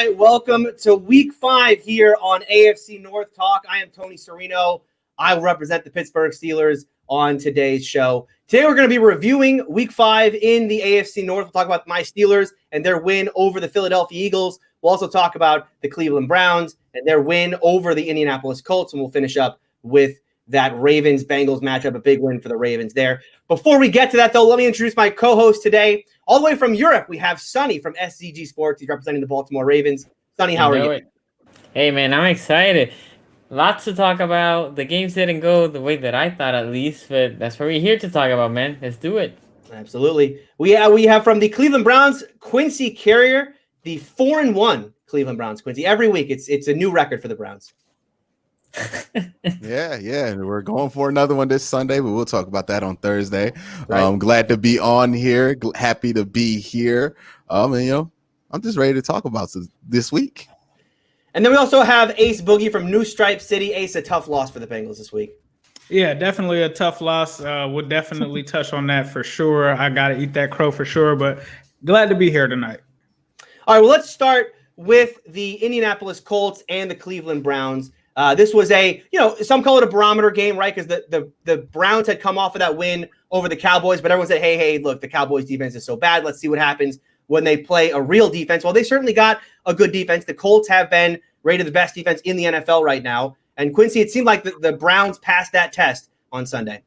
right, welcome to Week 5 here on AFC North Talk. I am Tony Serino. I will represent the Pittsburgh Steelers on today's show. Today we're going to be reviewing Week 5 in the AFC North. We'll talk about my Steelers and their win over the Philadelphia Eagles. We'll also talk about the Cleveland Browns and their win over the Indianapolis Colts, and we'll finish up with that Ravens-Bengals matchup, a big win for the Ravens there. Before we get to that, though, let me introduce my co-host today. All the way from Europe, we have Sonny from SZG Sports. He's representing the Baltimore Ravens. Sonny, how are you? Hey, man, I'm excited. Lots to talk about. The games didn't go the way that I thought, at least, but that's what we're here to talk about, man. Let's do it. Absolutely. We have from the Cleveland Browns, Quincy Carrier, the 4-1 Cleveland Browns. Quincy, every week it's a new record for the Browns. Yeah. We're going for another one this Sunday, but we'll talk about that on Thursday. Right. I'm glad to be on here. Happy to be here. And I'm just ready to talk about this week. And then we also have Ace Boogie from New Stripe City. Ace, a tough loss for the Bengals this week. Yeah, definitely a tough loss. We'll definitely touch on that for sure. I got to eat that crow for sure, but glad to be here tonight. All right, well, let's start with the Indianapolis Colts and the Cleveland Browns. This was some call it a barometer game, right? Because the Browns had come off of that win over the Cowboys, but everyone said, hey, look, the Cowboys defense is so bad. Let's see what happens when they play a real defense. Well, they certainly got a good defense. The Colts have been rated the best defense in the NFL right now. And Quincy, it seemed like the Browns passed that test on Sunday.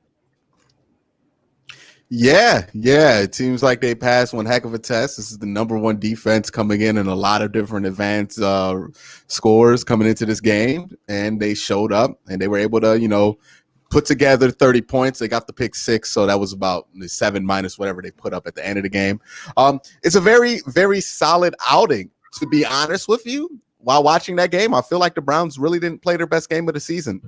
Yeah. It seems like they passed one heck of a test. This is the number one defense coming in a lot of different advanced scores coming into this game. And they showed up and they were able to, put together 30 points. They got the pick 6. So that was about the 7 minus whatever they put up at the end of the game. It's a very, very solid outing, to be honest with you. While watching that game, I feel like the Browns really didn't play their best game of the season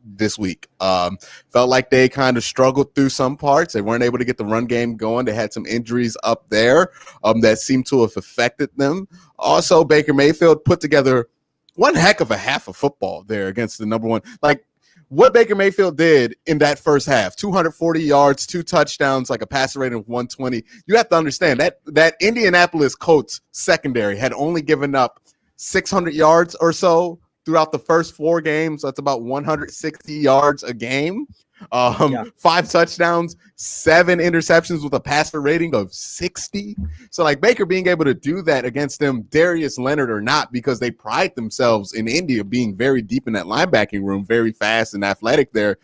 this week. Felt like they kind of struggled through some parts. They weren't able to get the run game going. They had some injuries up there that seemed to have affected them. Also, Baker Mayfield put together one heck of a half of football there against the number one. Like what Baker Mayfield did in that first half, 240 yards, 2 touchdowns, like a passer rating of 120. You have to understand that Indianapolis Colts secondary had only given up 600 yards or so throughout the first 4 games. That's about 160 yards a game. 5 touchdowns, 7 interceptions with a passer rating of 60. So like Baker being able to do that against them, Darius Leonard or not, because they pride themselves in India being very deep in that linebacking room, very fast and athletic there,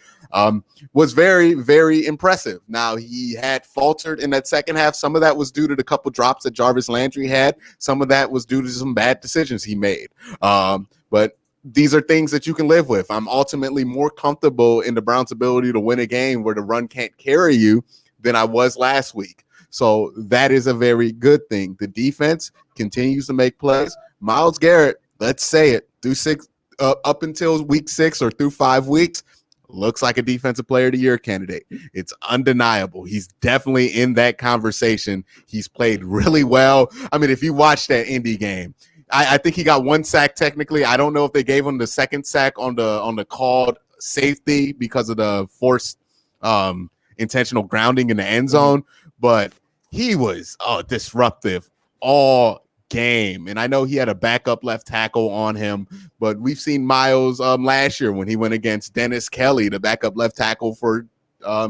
was very, very impressive. Now, he had faltered in that second half. Some of that was due to the couple drops that Jarvis Landry had. Some of that was due to some bad decisions he made. But these are things that you can live with. I'm ultimately more comfortable in the Browns' ability to win a game where the run can't carry you than I was last week. So that is a very good thing. The defense continues to make plays. Myles Garrett, let's say it, up until week 6 or through 5 weeks, looks like a defensive player of the year candidate. It's undeniable. He's definitely in that conversation. He's played really well. I mean, if you watch that Indy game, I think he got 1 sack technically. I don't know if they gave him the second sack on the called safety because of the forced intentional grounding in the end zone, but he was disruptive all game. And I know he had a backup left tackle on him, but we've seen Myles last year when he went against Dennis Kelly, the backup left tackle for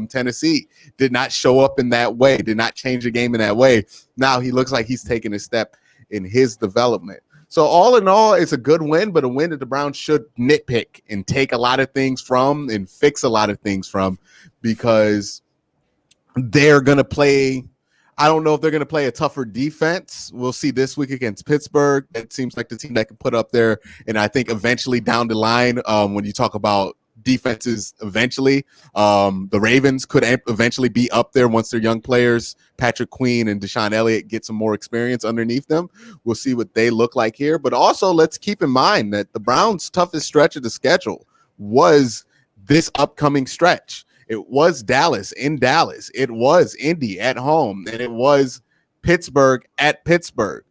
Tennessee, did not show up in that way, did not change the game in that way. Now he looks like he's taking a step in his development. So all in all, it's a good win, but a win that the Browns should nitpick and take a lot of things from and fix a lot of things from, because they're going to play. I don't know if they're going to play a tougher defense. We'll see this week against Pittsburgh. It seems like the team that can put up there. And I think eventually down the line, when you talk about defenses, eventually, the Ravens could eventually be up there once their young players, Patrick Queen and Deshaun Elliott, get some more experience underneath them. We'll see what they look like here. But also, let's keep in mind that the Browns' toughest stretch of the schedule was this upcoming stretch. It was Dallas in Dallas. It was Indy at home. And it was Pittsburgh at Pittsburgh.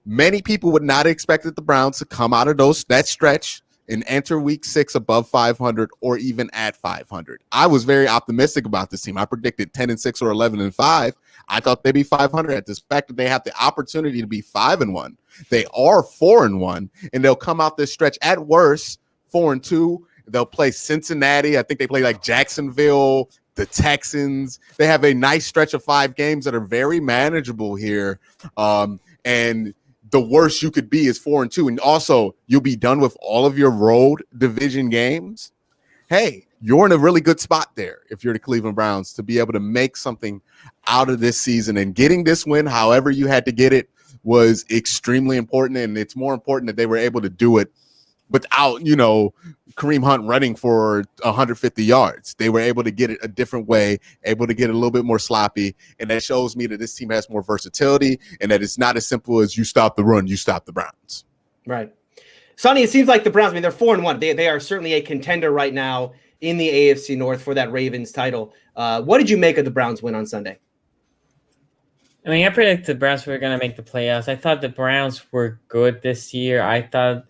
Many people would not have expected the Browns to come out of that stretch and enter week 6 above 500 or even at 500. I was very optimistic about this team. I predicted 10-6 or 11-5. I thought they'd be 500 at this fact that they have the opportunity to be 5-1. They are 4-1, and they'll come out this stretch at worst 4-2. They'll play Cincinnati. I think they play like Jacksonville, the Texans. They have a nice stretch of 5 games that are very manageable here. And the worst you could be is 4-2. And also, you'll be done with all of your road division games. Hey, you're in a really good spot there if you're the Cleveland Browns to be able to make something out of this season. And getting this win, however you had to get it, was extremely important. And it's more important that they were able to do it without, Kareem Hunt running for 150 yards. They were able to get it a different way, able to get it a little bit more sloppy. And that shows me that this team has more versatility and that it's not as simple as you stop the run, you stop the Browns. Right. Sonny, it seems like the Browns, they're 4-1. They are certainly a contender right now in the AFC North for that Ravens title. What did you make of the Browns win on Sunday? I predicted the Browns were going to make the playoffs. I thought the Browns were good this year. I thought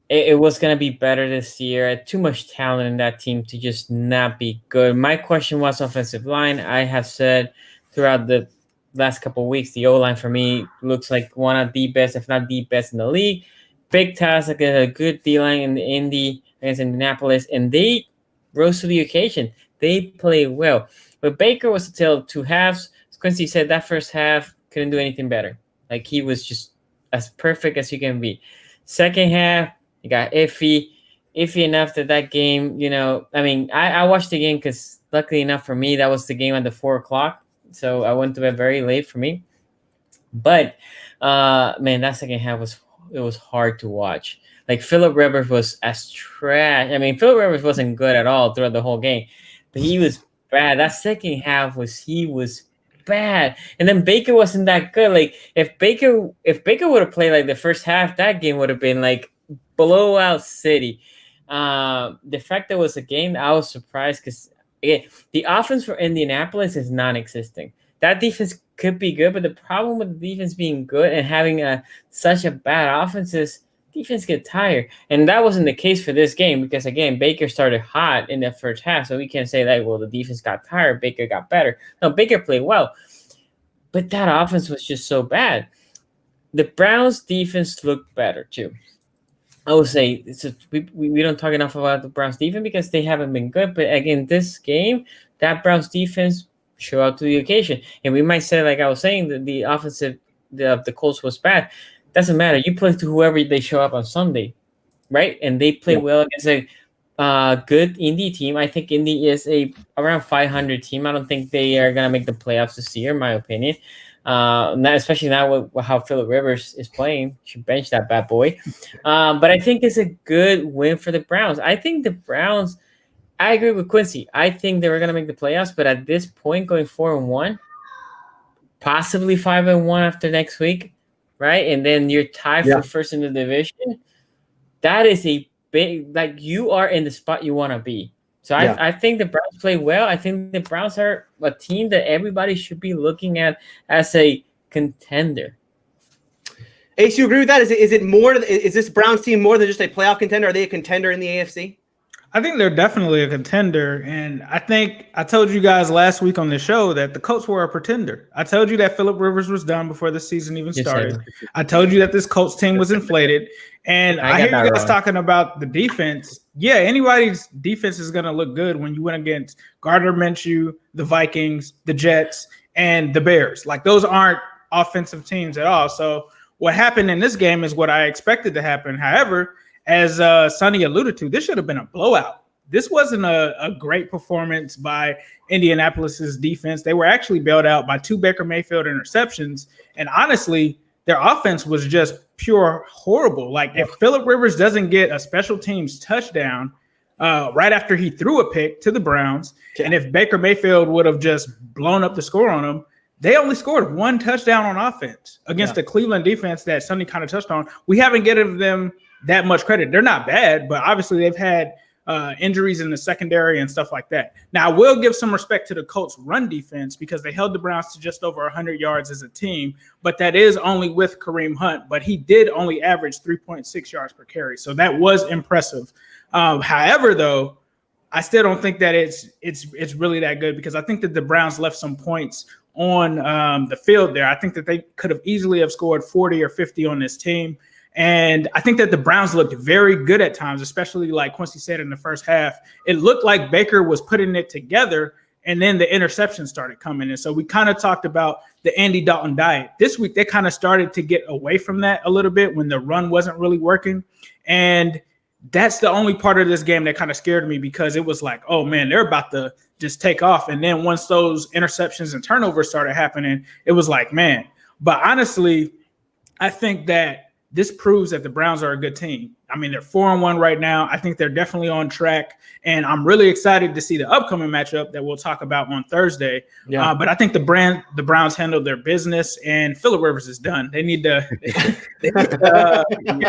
it was going to be better this year. I had too much talent in that team to just not be good. My question was offensive line. I have said throughout the last couple of weeks, the O-line for me looks like one of the best, if not the best in the league. Big task against a good D-line against Indianapolis, and they rose to the occasion. They played well. But Baker was a tale of 2 halves. As Quincy said, that first half couldn't do anything better. Like, he was just as perfect as you can be. Second half, it got iffy enough that game, I watched the game because luckily enough for me, that was the game at the 4:00. So I went to bed very late for me. But, that second half was hard to watch. Like, Phillip Rivers was as trash. Phillip Rivers wasn't good at all throughout the whole game, but he was bad. That second half he was bad. And then Baker wasn't that good. Like, if Baker would have played like the first half, that game would have been like blowout city. The fact that it was a game, I was surprised because again, the offense for Indianapolis is non-existent. That defense could be good, but the problem with the defense being good and having such a bad offense is defense get tired. And that wasn't the case for this game because, again, Baker started hot in the first half, so we can't say that, well, the defense got tired, Baker got better. No, Baker played well, but that offense was just so bad. The Browns' defense looked better, too. I would say we don't talk enough about the Browns' defense because they haven't been good, but, again, this game, that Browns' defense showed up to the occasion. And we might say, like I was saying, that the offensive of the Colts was bad. Doesn't matter. You play to whoever they show up on Sunday, right? And they play well against a good Indy team. I think Indy is around 500 team. I don't think they are going to make the playoffs this year, in my opinion. Especially now with how Phillip Rivers is playing. Should bench that bad boy. But I think it's a good win for the Browns. I think the Browns, I agree with Quincy. I think they were going to make the playoffs, but at this point, going 4-1, possibly 5-1 after next week, right? And then you're tied for first in the division. That is a big, like, you are in the spot you want to be. So I think the Browns play well. I think the Browns are a team that everybody should be looking at as a contender. Ace, you agree with that? Is this Browns team more than just a playoff contender? Are they a contender in the AFC? I think they're definitely a contender. And I think I told you guys last week on the show that the Colts were a pretender. I told you that Phillip Rivers was done before the season even started. I told you that this Colts team was inflated. And I hear you guys talking about the defense. Yeah, anybody's defense is going to look good when you went against Gardner Minshew, the Vikings, the Jets, and the Bears. Like, those aren't offensive teams at all. So what happened in this game is what I expected to happen. However, as Sonny alluded to, this should have been a blowout. This wasn't a great performance by Indianapolis's defense. They were actually bailed out by 2 Baker Mayfield interceptions. And honestly, their offense was just pure horrible. Like, if Phillip Rivers doesn't get a special teams touchdown right after he threw a pick to the Browns, and if Baker Mayfield would have just blown up the score on them, they only scored 1 touchdown on offense against the Cleveland defense that Sonny kind of touched on. We haven't given them that much credit. They're not bad, but obviously they've had injuries in the secondary and stuff like that. Now, I will give some respect to the Colts' run defense because they held the Browns to just over 100 yards as a team, but that is only with Kareem Hunt, but he did only average 3.6 yards per carry, so that was impressive. However, though, I still don't think that it's really that good because I think that the Browns left some points on the field there. I think that they could have easily have scored 40 or 50 on this team. And I think that the Browns looked very good at times, especially like Quincy said in the first half. It looked like Baker was putting it together, and then the interceptions started coming. And so we kind of talked about the Andy Dalton diet. This week, they kind of started to get away from that a little bit when the run wasn't really working. And that's the only part of this game that kind of scared me, because it was like, oh, man, they're about to just take off. And then once those interceptions and turnovers started happening, it was like, man. But honestly, I think that this proves that the Browns are a good team. I mean, they're 4-1 right now. I think they're definitely on track. And I'm really excited to see the upcoming matchup that we'll talk about on Thursday. Yeah. But I think the Browns handled their business, and Phillip Rivers is done. They need to get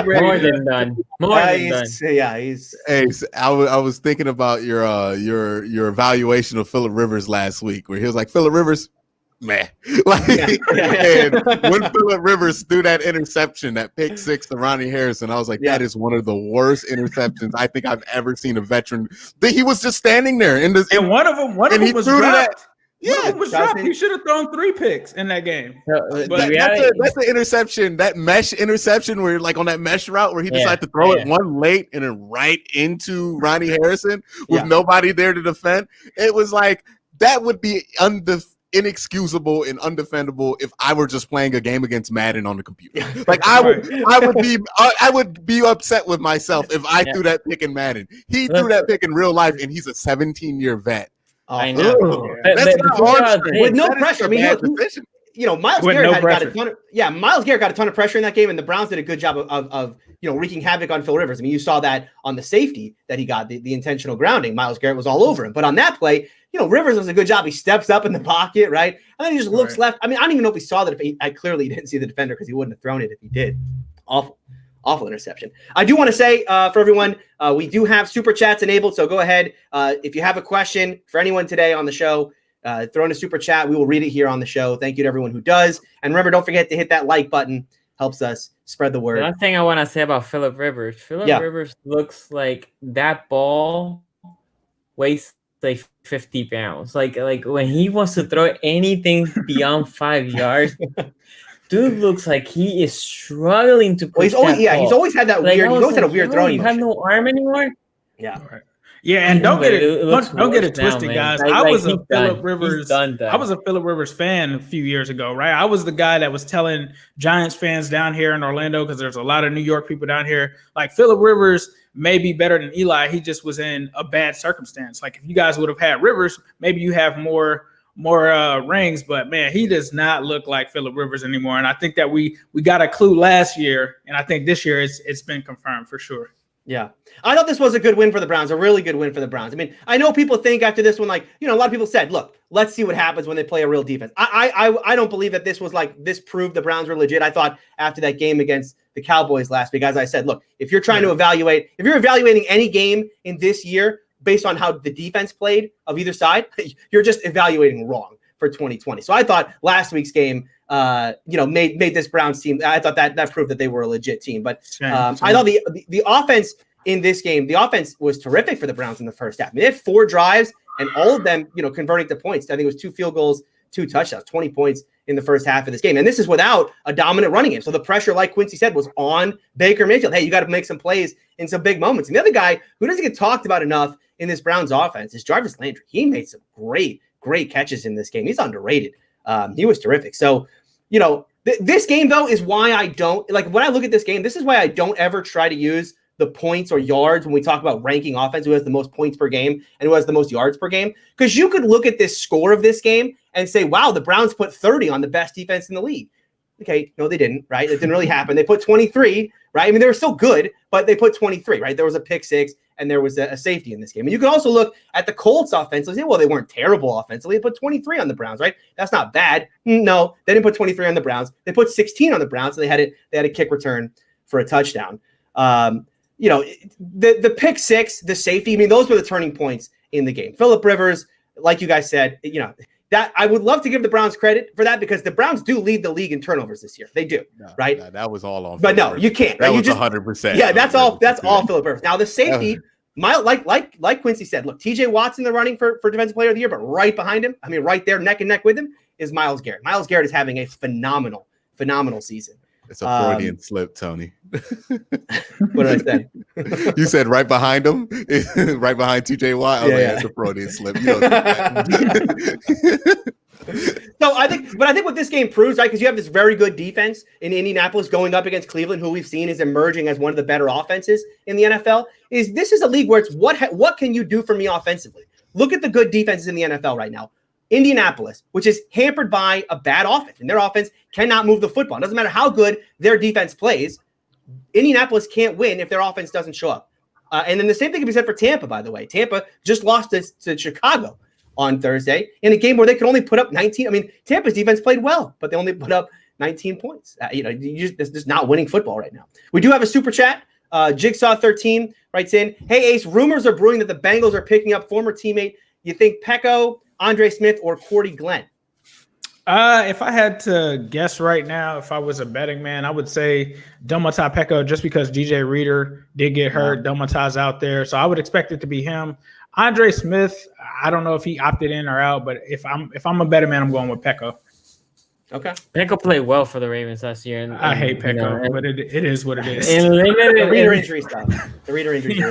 ready. More than done. Yeah, he's. Hey, I was thinking about your evaluation of Phillip Rivers last week, where he was like, Phillip Rivers, man. And when Phillip Rivers threw that interception, that pick six to Ronnie Harrison, I was like, that is one of the worst interceptions I think I've ever seen a veteran. He was just standing there, and one of them was dropped. Yeah, was dropped. He should have thrown 3 picks in that game. That's the interception, that mesh interception where, like, on that mesh route where he decided to throw it one late and then right into Ronnie Harrison with nobody there to defend. It was like, that would be inexcusable and undefendable if I were just playing a game against Madden on the computer. Like, I would be upset with myself if I threw that pick in Madden. He threw that pick in real life, and he's a 17-year vet. I know. With no pressure. I mean, Myles Garrett got a ton of pressure in that game, and the Browns did a good job of wreaking havoc on Phil Rivers. I mean, you saw that on the safety that he got, the intentional grounding. Myles Garrett was all over him. But on that play, Rivers does a good job. He steps up in the pocket, right? And then he just looks left. I mean, I don't even know if he saw that. I clearly didn't see the defender, because he wouldn't have thrown it if he did. Awful interception. I do want to say for everyone, we do have super chats enabled. So go ahead. If you have a question for anyone today on the show, throw in a super chat. We will read it here on the show. Thank you to everyone who does. And remember, don't forget to hit that like button. Helps us spread the word. One thing I want to say about Phillip Rivers. Rivers looks like that ball weighs like 50 pounds. Like when he wants to throw anything beyond 5 yards, dude looks like he is struggling to push. He's always had that weird. He's always had a weird throwing. You have no arm anymore. Yeah. Right. Yeah, and don't get it twisted, guys. I was a Phillip Rivers fan a few years ago, right? I was the guy that was telling Giants fans down here in Orlando, because there's a lot of New York people down here, like, Phillip Rivers may be better than Eli. He just was in a bad circumstance. Like, if you guys would have had Rivers, maybe you have more rings, but man, he does not look like Phillip Rivers anymore. And I think that we got a clue last year, and I think this year it's been confirmed for sure. Yeah. I thought this was a good win for the Browns, a really good win for the Browns. I mean, I know people think after this one, like, a lot of people said, look, let's see what happens when they play a real defense. I don't believe that this was like, this proved the Browns were legit. I thought after that game against the Cowboys last week, as I said, look, if you're trying to if you're evaluating any game in this year based on how the defense played of either side, you're just evaluating wrong for 2020. So I thought last week's game, made this Browns team. I thought that proved that they were a legit team. But I thought the offense in this game, the offense was terrific for the Browns in the first half. I mean, they had 4 drives, and all of them, converting to points. I think it was 2 field goals, 2 touchdowns, 20 points in the first half of this game. And this is without a dominant running game. So the pressure, like Quincy said, was on Baker Mayfield. Hey, you got to make some plays in some big moments. And the other guy who doesn't get talked about enough in this Browns offense is Jarvis Landry. He made some great catches in this game. He's underrated. He was terrific. So, this game, though, is why I don't, like, when I look at this game, this is why I don't ever try to use the points or yards when we talk about ranking offense, who has the most points per game and who has the most yards per game. Because you could look at this score of this game and say, wow, the Browns put 30 on the best defense in the league. Okay, no, they didn't, right? It didn't really happen. They put 23, right? I mean, they were still good, but they put 23, right? There was a pick six and there was a safety in this game. And you can also look at the Colts offensively. Well, they weren't terrible offensively. They put 23 on the Browns, right? That's not bad. No, they didn't put 23 on the Browns. They put 16 on the Browns, and they had a kick return for a touchdown. The pick six, the safety, I mean, those were the turning points in the game. Phillip Rivers, like you guys said, that I would love to give the Browns credit for that, because the Browns do lead the league in turnovers this year. They do, right? No, that was all on. But no, you can't. That right? was 100%. Yeah, that's all. That's all Phillip Rivers. Now the safety, like Quincy said, look, TJ Watt's in the running for Defensive Player of the Year, but right behind him, I mean, right there, neck and neck with him, is Myles Garrett. Myles Garrett is having a phenomenal season. It's a Freudian slip, Tony. What did I say? You said right behind him, right behind TJ Watt. It's a Freudian slip. You don't do that. So I think what this game proves, right, because you have this very good defense in Indianapolis going up against Cleveland, who we've seen is emerging as one of the better offenses in the NFL, is this is a league where it's what can you do for me offensively? Look at the good defenses in the NFL right now. Indianapolis, which is hampered by a bad offense, and their offense cannot move the football. It doesn't matter how good their defense plays. Indianapolis can't win if their offense doesn't show up. And then the same thing can be said for Tampa, by the way. Tampa just lost to Chicago on Thursday in a game where they could only put up 19. I mean, Tampa's defense played well, but they only put up 19 points. It's just not winning football right now. We do have a super chat. Jigsaw13 writes in, hey, Ace, rumors are brewing that the Bengals are picking up former teammate. You think Pecco, Andre Smith, or Cordy Glenn? If I had to guess right now, if I was a betting man, I would say Domata Pecco, just because DJ Reader did get hurt. Domata's out there, so I would expect it to be him. Andre Smith, I don't know if he opted in or out, but if I'm a betting man, I'm going with Pecco. Okay. Pecco played well for the Ravens last year. And I hate Pecco, but it is what it is. The Reader injury stuff. The Reader injury.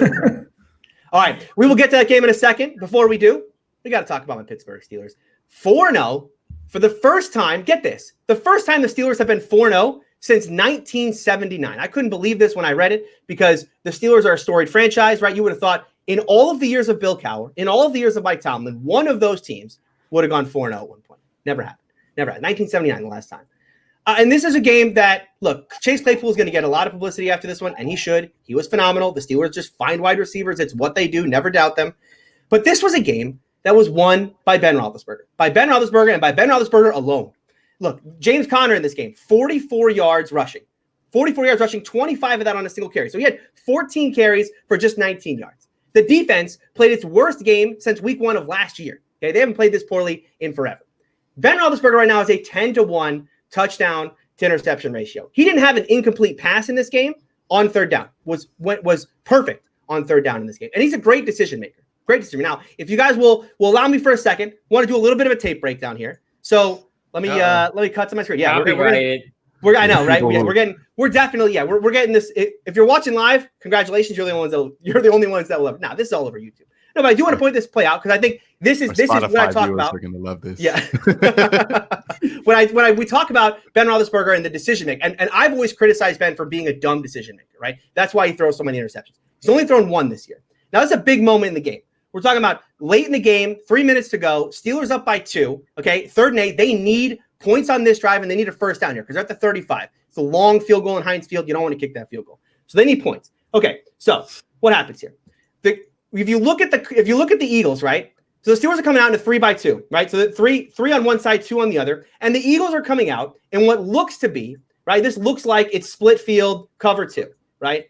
All right. We will get to that game in a second. Before we do, we got to talk about my Pittsburgh Steelers. 4-0 for the first time. Get this. The first time the Steelers have been 4-0 since 1979. I couldn't believe this when I read it because the Steelers are a storied franchise, right? You would have thought in all of the years of Bill Cowher, in all of the years of Mike Tomlin, one of those teams would have gone 4-0 at one point. Never happened. 1979, the last time. And this is a game that, look, Chase Claypool is going to get a lot of publicity after this one, and he should. He was phenomenal. The Steelers just find wide receivers. It's what they do. Never doubt them. But this was a game that was won by Ben Roethlisberger. By Ben Roethlisberger and by Ben Roethlisberger alone. Look, James Conner in this game, 44 yards rushing. 44 yards rushing, 25 of that on a single carry. So he had 14 carries for just 19 yards. The defense played its worst game since week 1 of last year. Okay, they haven't played this poorly in forever. Ben Roethlisberger right now has a 10-1 touchdown to interception ratio. He didn't have an incomplete pass in this game on third down. Was perfect on third down in this game. And he's a great decision maker. Great decision. Now, if you guys will allow me for a second, want to do a little bit of a tape breakdown here. So let me cut to my screen. Yeah, I know, right? We're getting this. If you're watching live, congratulations. You're the only ones that will ever. Now, this is all over YouTube. No, but I do want to point this play out because I think this is what I talk about. Are going to love this. Yeah. when we talk about Ben Roethlisberger and the decision making, and I've always criticized Ben for being a dumb decision maker, right? That's why he throws so many interceptions. He's only thrown 1 this year. Now, that's a big moment in the game. We're talking about late in the game, 3 minutes to go. Steelers up by 2. Okay, 3rd and 8. They need points on this drive, and they need a first down here because they're at the 35. It's a long field goal in Heinz Field. You don't want to kick that field goal, so they need points. Okay, so what happens here? If you look at the Eagles, right? So the Steelers are coming out in a 3-by-2, right? So the three on one side, 2 on the other, and the Eagles are coming out in what looks to be, right? This looks like it's split field cover 2, right?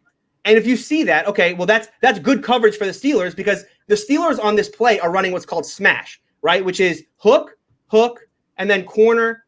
And if you see that, okay, well that's good coverage for the Steelers because the Steelers on this play are running what's called smash, right? Which is hook, and then corner,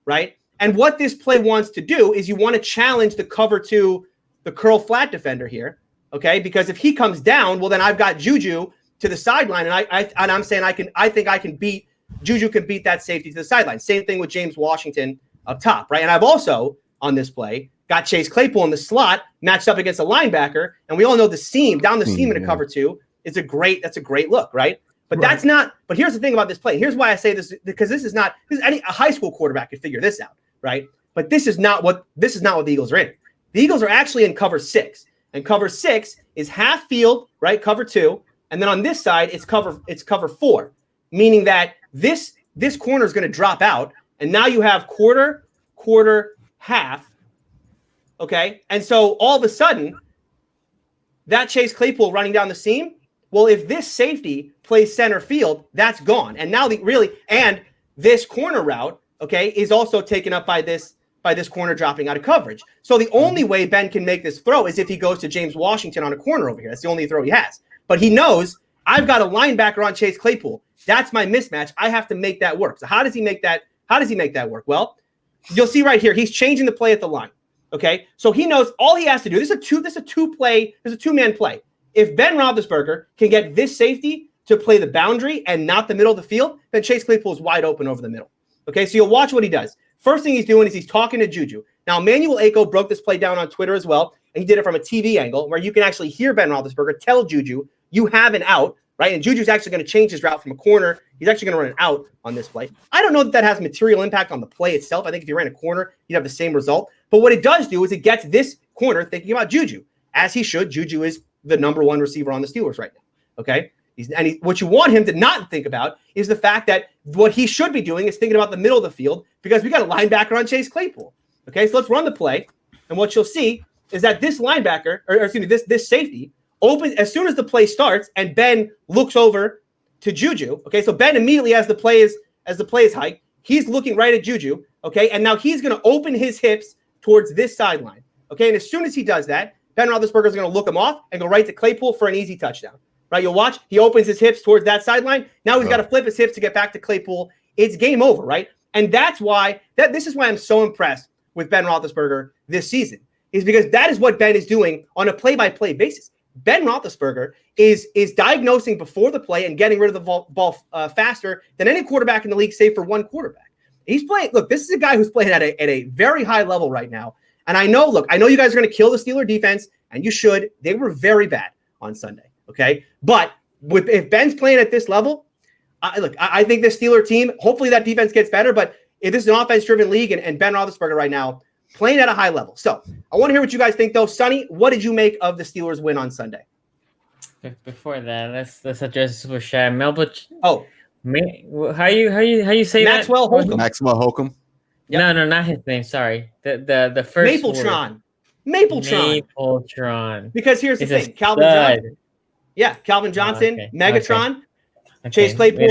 right? And what this play wants to do is you want to challenge the cover 2, the curl flat defender here, okay? Because if he comes down, well then I've got Juju to the sideline, and I'm saying I think I can beat Juju can beat that safety to the sideline. Same thing with James Washington up top, right? And I've also on this play got Chase Claypool in the slot matched up against a linebacker, and we all know the seam down the seam in a cover 2 is a great look, right? But that's not. But here's the thing about this play. Here's why I say this, because a high school quarterback could figure this out, right? But this is not what the Eagles are in. The Eagles are actually in cover 6, and cover 6 is half field, right? Cover 2, and then on this side it's cover 4, meaning that this corner is going to drop out, and now you have quarter, half. Okay, and so all of a sudden, that Chase Claypool running down the seam. Well, if this safety plays center field, that's gone. And now this corner route, okay, is also taken up by this corner dropping out of coverage. So the only way Ben can make this throw is if he goes to James Washington on a corner over here. That's the only throw he has. But he knows I've got a linebacker on Chase Claypool. That's my mismatch. I have to make that work. So how does he make that work? Well, you'll see right here, he's changing the play at the line. Okay, so he knows all he has to do. This is a two-man play. If Ben Roethlisberger can get this safety to play the boundary and not the middle of the field, then Chase Claypool is wide open over the middle. Okay, so you'll watch what he does. First thing he's doing is he's talking to Juju. Now, Emmanuel Acho broke this play down on Twitter as well, and he did it from a TV angle where you can actually hear Ben Roethlisberger tell Juju, you have an out, right? And Juju's actually going to change his route from a corner. He's actually going to run an out on this play. I don't know that has material impact on the play itself. I think if you ran a corner, you'd have the same result. But what it does do is it gets this corner thinking about Juju, as he should. Juju is the number one receiver on the Steelers right now, okay? What you want him to not think about is the fact that what he should be doing is thinking about the middle of the field because we got a linebacker on Chase Claypool. Okay, so let's run the play. And what you'll see is that this linebacker, or excuse me, this safety opens as soon as the play starts and Ben looks over to Juju. Okay, so Ben immediately as the play is hiked, he's looking right at Juju. Okay, and now he's going to open his hips towards this sideline. Okay, and as soon as he does that, Ben Roethlisberger is going to look him off and go right to Claypool for an easy touchdown. Right, you'll watch. He opens his hips towards that sideline. Now he's got to flip his hips to get back to Claypool. It's game over, right? And that's why this is why I'm so impressed with Ben Roethlisberger this season, is because that is what Ben is doing on a play-by-play basis. Ben Roethlisberger is diagnosing before the play and getting rid of the ball faster than any quarterback in the league, save for one quarterback. He's playing. Look, this is a guy who's playing at a very high level right now. And I know you guys are going to kill the Steeler defense, and you should. They were very bad on Sunday. Okay, but if Ben's playing at this level, I think the Steeler team, hopefully that defense gets better, but if this is an offense-driven league and Ben Roethlisberger right now playing at a high level. So I want to hear what you guys think, though. Sonny, what did you make of the Steelers' win on Sunday? Before that, let's address the super chat. Melba. Oh, how you say Maxwell that? Holcomb. Maxwell Holcomb. Yep. No, not his name. Sorry, the first Mapletron. Because here's the thing, Calvin Johnson. Yeah, Calvin Johnson, Megatron, okay. Chase Claypool, we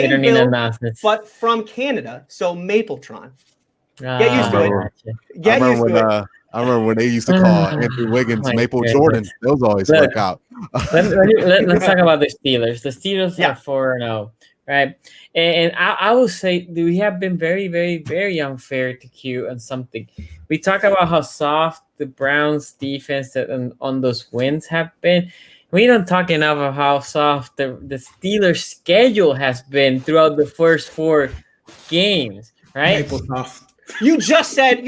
don't need nonsense. But from Canada, so Mapletron. Get used to it. I remember when they used to call Andrew Wiggins Maple Jordan. Those always work out. Let's talk about the Steelers. The Steelers are 4-0, right? And I will say we have been very, very, very unfair to Q on something. We talk about how soft the Browns defense on those wins have been. We don't talk enough about how soft the Steelers' schedule has been throughout the first 4 games, right? Maple soft. You literally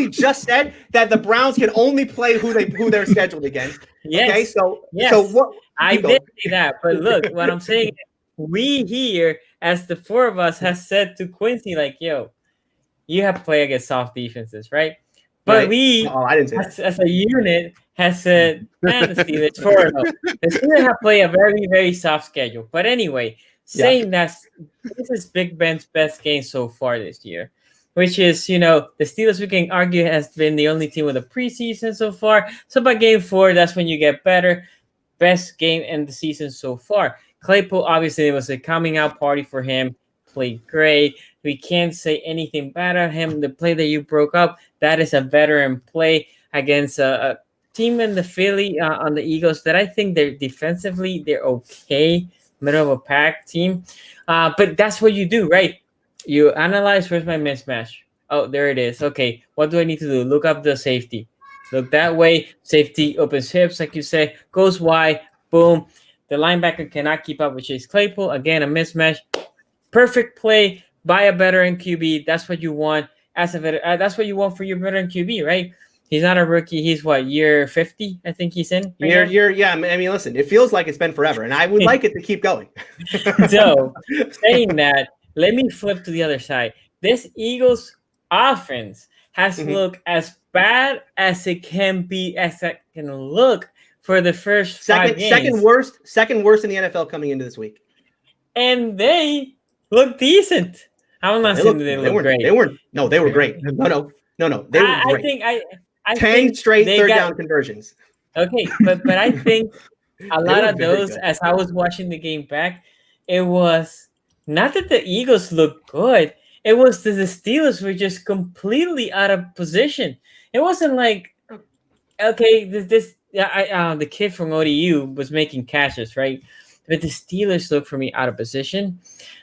just said that the Browns can only play who they're scheduled against. Yes. Okay, so what? I did say that, but look, what I'm saying, we here, as the 4 of us, has said to Quincy, like, yo, you have to play against soft defenses, right? But we, I didn't say that. As a unit, has said, man, the Steelers 4-0. The Steelers have played a very, very soft schedule. But anyway, saying that, this is Big Ben's best game so far this year, which is, the Steelers, we can argue, has been the only team with a preseason so far. So by game 4, that's when you get better. Best game in the season so far. Claypool, obviously, it was a coming out party for him. Played great. We can't say anything bad at him. The play that you broke up, that is a veteran play against a team in the Philly on the Eagles that I think they're defensively, they're okay, middle of a pack team. But that's what you do, right? You analyze, where's my mismatch? Oh, there it is. Okay, what do I need to do? Look up the safety. Look that way. Safety opens hips, like you say, goes wide, boom. The linebacker cannot keep up with Chase Claypool. Again, a mismatch. Perfect play by a veteran QB. That's what you want as a veteran. That's what you want for your veteran QB, right? He's not a rookie. He's year 50? I think he's in. Yeah. I mean, listen, it feels like it's been forever, and I would like it to keep going. So, saying that, let me flip to the other side. This Eagles offense has looked as bad as it can be, as it can look for the first 5 games. Second worst in the NFL coming into this week. And they look decent. I'm not saying they look great. They were great. No. They were great. I think 10 straight third down conversions. Okay, but I think a lot of those, as I was watching the game back, it was not that the Eagles looked good. It was that the Steelers were just completely out of position. It wasn't like, okay, the kid from ODU was making catches, right? But the Steelers look for me out of position.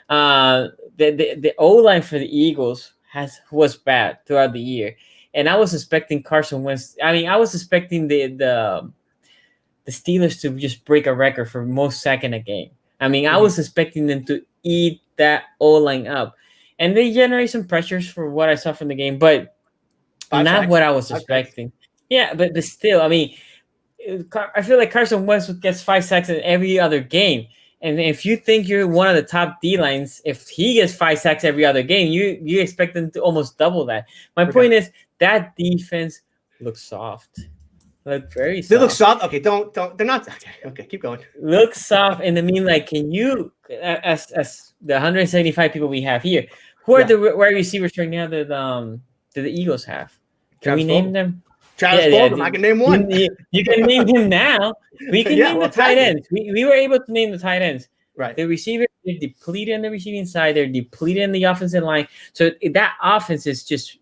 The O-line for the Eagles was bad throughout the year. And I was expecting Carson Wentz. I mean, I was expecting the Steelers to just break a record for most sack in a game. I mean, I was expecting them to eat that O-line up. and they generate some pressures for what I saw from the game, but not what I was expecting. Yeah, but still, I mean, I feel like Carson Wentz gets 5 sacks in every other game. And if you think you're one of the top D lines, if he gets 5 sacks every other game, you expect them to almost double that. My point is that defense looks soft. Look very soft. They look soft. Okay, don't. They're not. Okay, keep going. Look soft, and I mean, like, can you, as the 175 people we have here, who are the wide receivers right now that the Eagles have? Can we name them? Travis Fulgham, I can name one. You can name him now. We can name the tight ends. We were able to name the tight ends. Right. The receivers, they're depleted on the receiving side. They're depleted in the offensive line. So that offense has just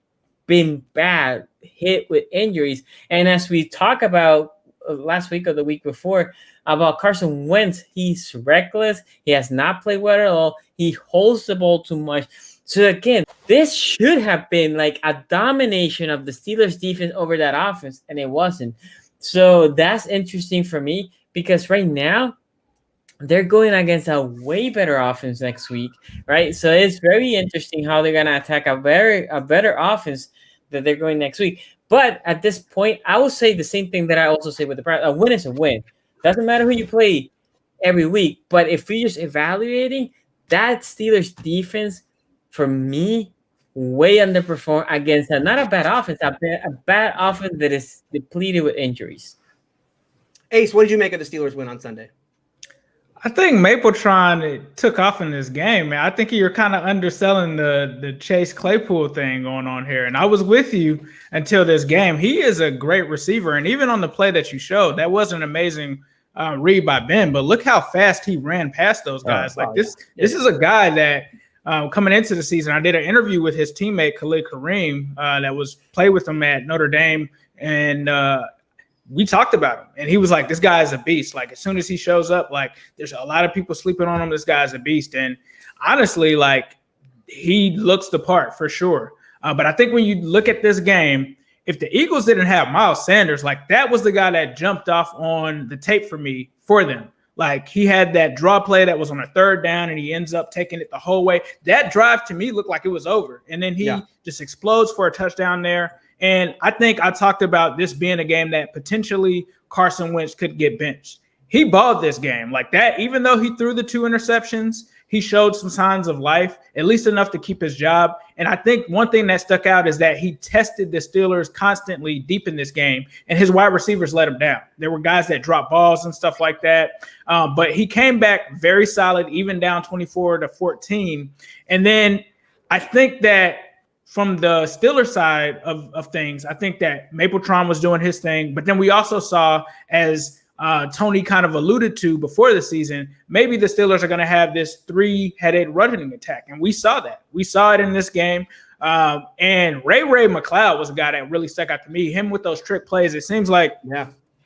been bad, hit with injuries. And as we talk about last week or the week before about Carson Wentz, he's reckless. He has not played well at all. He holds the ball too much. So again, this should have been like a domination of the Steelers defense over that offense, and it wasn't. So that's interesting for me because right now they're going against a way better offense next week, right? So it's very interesting how they're going to attack a better offense that they're going next week. But at this point, I will say the same thing that I also say with the Browns. A win is a win. Doesn't matter who you play every week. But if we're just evaluating, that Steelers defense, for me, way underperformed against not a bad offense, a bad offense that is depleted with injuries. Ace, what did you make of the Steelers win on Sunday? I think Mapletron took off in this game, man. I think you're kind of underselling the Chase Claypool thing going on here. And I was with you until this game. He is a great receiver. And even on the play that you showed, that was an amazing read by Ben. But look how fast he ran past those guys. This is a guy that coming into the season, I did an interview with his teammate, Khalid Kareem, that was played with him at Notre Dame. And we talked about him, and he was like, this guy is a beast. Like, as soon as he shows up, like, there's a lot of people sleeping on him. This guy's a beast. And honestly, like, he looks the part for sure. But I think when you look at this game, if the Eagles didn't have Miles Sanders, like, that was the guy that jumped off on the tape for me for them. Like, he had that draw play that was on a 3rd down, and he ends up taking it the whole way. That drive to me looked like it was over. And then he just explodes for a touchdown there. And I think I talked about this being a game that potentially Carson Wentz could get benched. He balled this game like that. Even though he threw the 2 interceptions, he showed some signs of life, at least enough to keep his job. And I think one thing that stuck out is that he tested the Steelers constantly deep in this game, and his wide receivers let him down. There were guys that dropped balls and stuff like that. But he came back very solid, even down 24-14. And then I think that from the Steelers side of things, I think that Mapletron was doing his thing. But then we also saw, as Tony kind of alluded to before the season, maybe the Steelers are going to have this 3-headed running attack. And we saw that. We saw it in this game. And Ray McLeod was a guy that really stuck out to me. Him with those trick plays, it seems like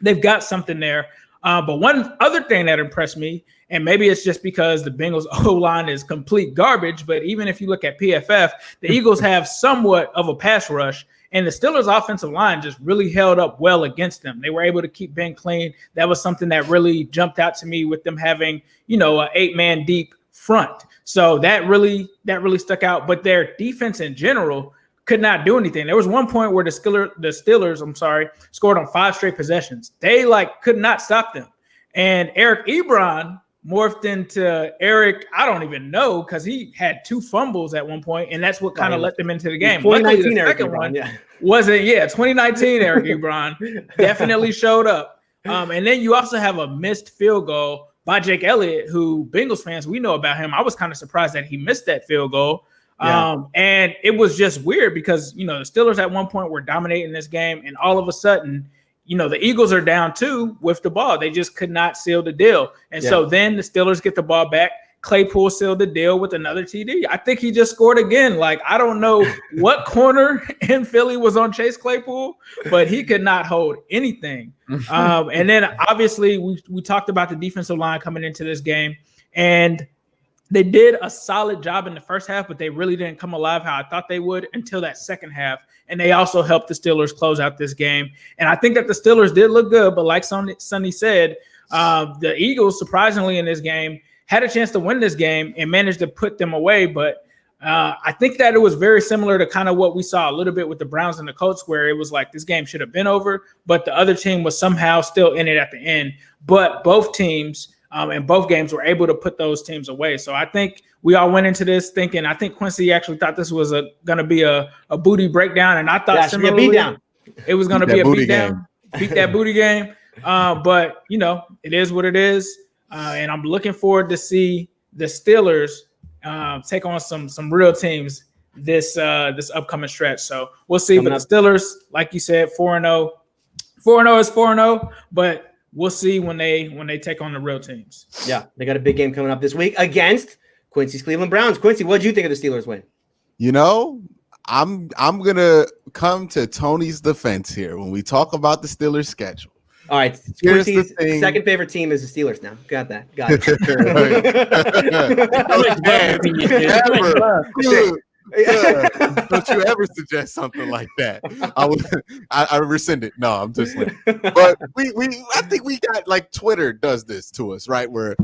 they've got something there. But one other thing that impressed me, and maybe it's just because the Bengals O-line is complete garbage, but even if you look at PFF, the Eagles have somewhat of a pass rush, and the Steelers' offensive line just really held up well against them. They were able to keep Ben clean. That was something that really jumped out to me with them having, an 8-man deep front. So that really stuck out. But their defense in general could not do anything. There was one point where the Steelers, scored on 5 straight possessions. They could not stop them. And Eric Ebron morphed into Eric, I don't even know, because he had 2 fumbles at one point, and that's what kind of let them into the game. 2019 the Eric Ebron, wasn't 2019 Eric Ebron definitely showed up. And then you also have a missed field goal by Jake Elliott, who Bengals fans, we know about him. I was kind of surprised that he missed that field goal. And it was just weird because, the Steelers at one point were dominating this game, and all of a sudden, the Eagles are down 2 with the ball. They just could not seal the deal. And so then the Steelers get the ball back. Claypool sealed the deal with another TD. I think he just scored again. Like, I don't know what corner in Philly was on Chase Claypool, but he could not hold anything. And then obviously we talked about the defensive line coming into this game, and they did a solid job in the first half, but they really didn't come alive how I thought they would until that second half. And they also helped the Steelers close out this game. And I think that the Steelers did look good, but like Sonny said, the Eagles, surprisingly in this game, had a chance to win this game and managed to put them away. But I think that it was very similar to kind of what we saw a little bit with the Browns and the Colts, where it was like this game should have been over, but the other team was somehow still in it at the end. But both teams in both games were able to put those teams away. So I think we all went into this thinking, I think Quincy actually thought this was going to be a booty breakdown, and I thought similarly it was going to be a beatdown, beat that booty game. But, it is what it is, and I'm looking forward to see the Steelers take on some real teams this upcoming stretch. So we'll see. But the Steelers, like you said, 4-0. 4-0 is 4-0, but we'll see when they take on the real teams. Yeah, they got a big game coming up this week against Quincy's Cleveland Browns. Quincy, what did you think of the Steelers win? I'm gonna come to Tony's defense here when we talk about the Steelers schedule. All right, Quincy's second favorite team is the Steelers now. Got it. Don't you ever suggest something like that? I rescind it. No, I'm just like, but I think we got like Twitter does this to us, right? Where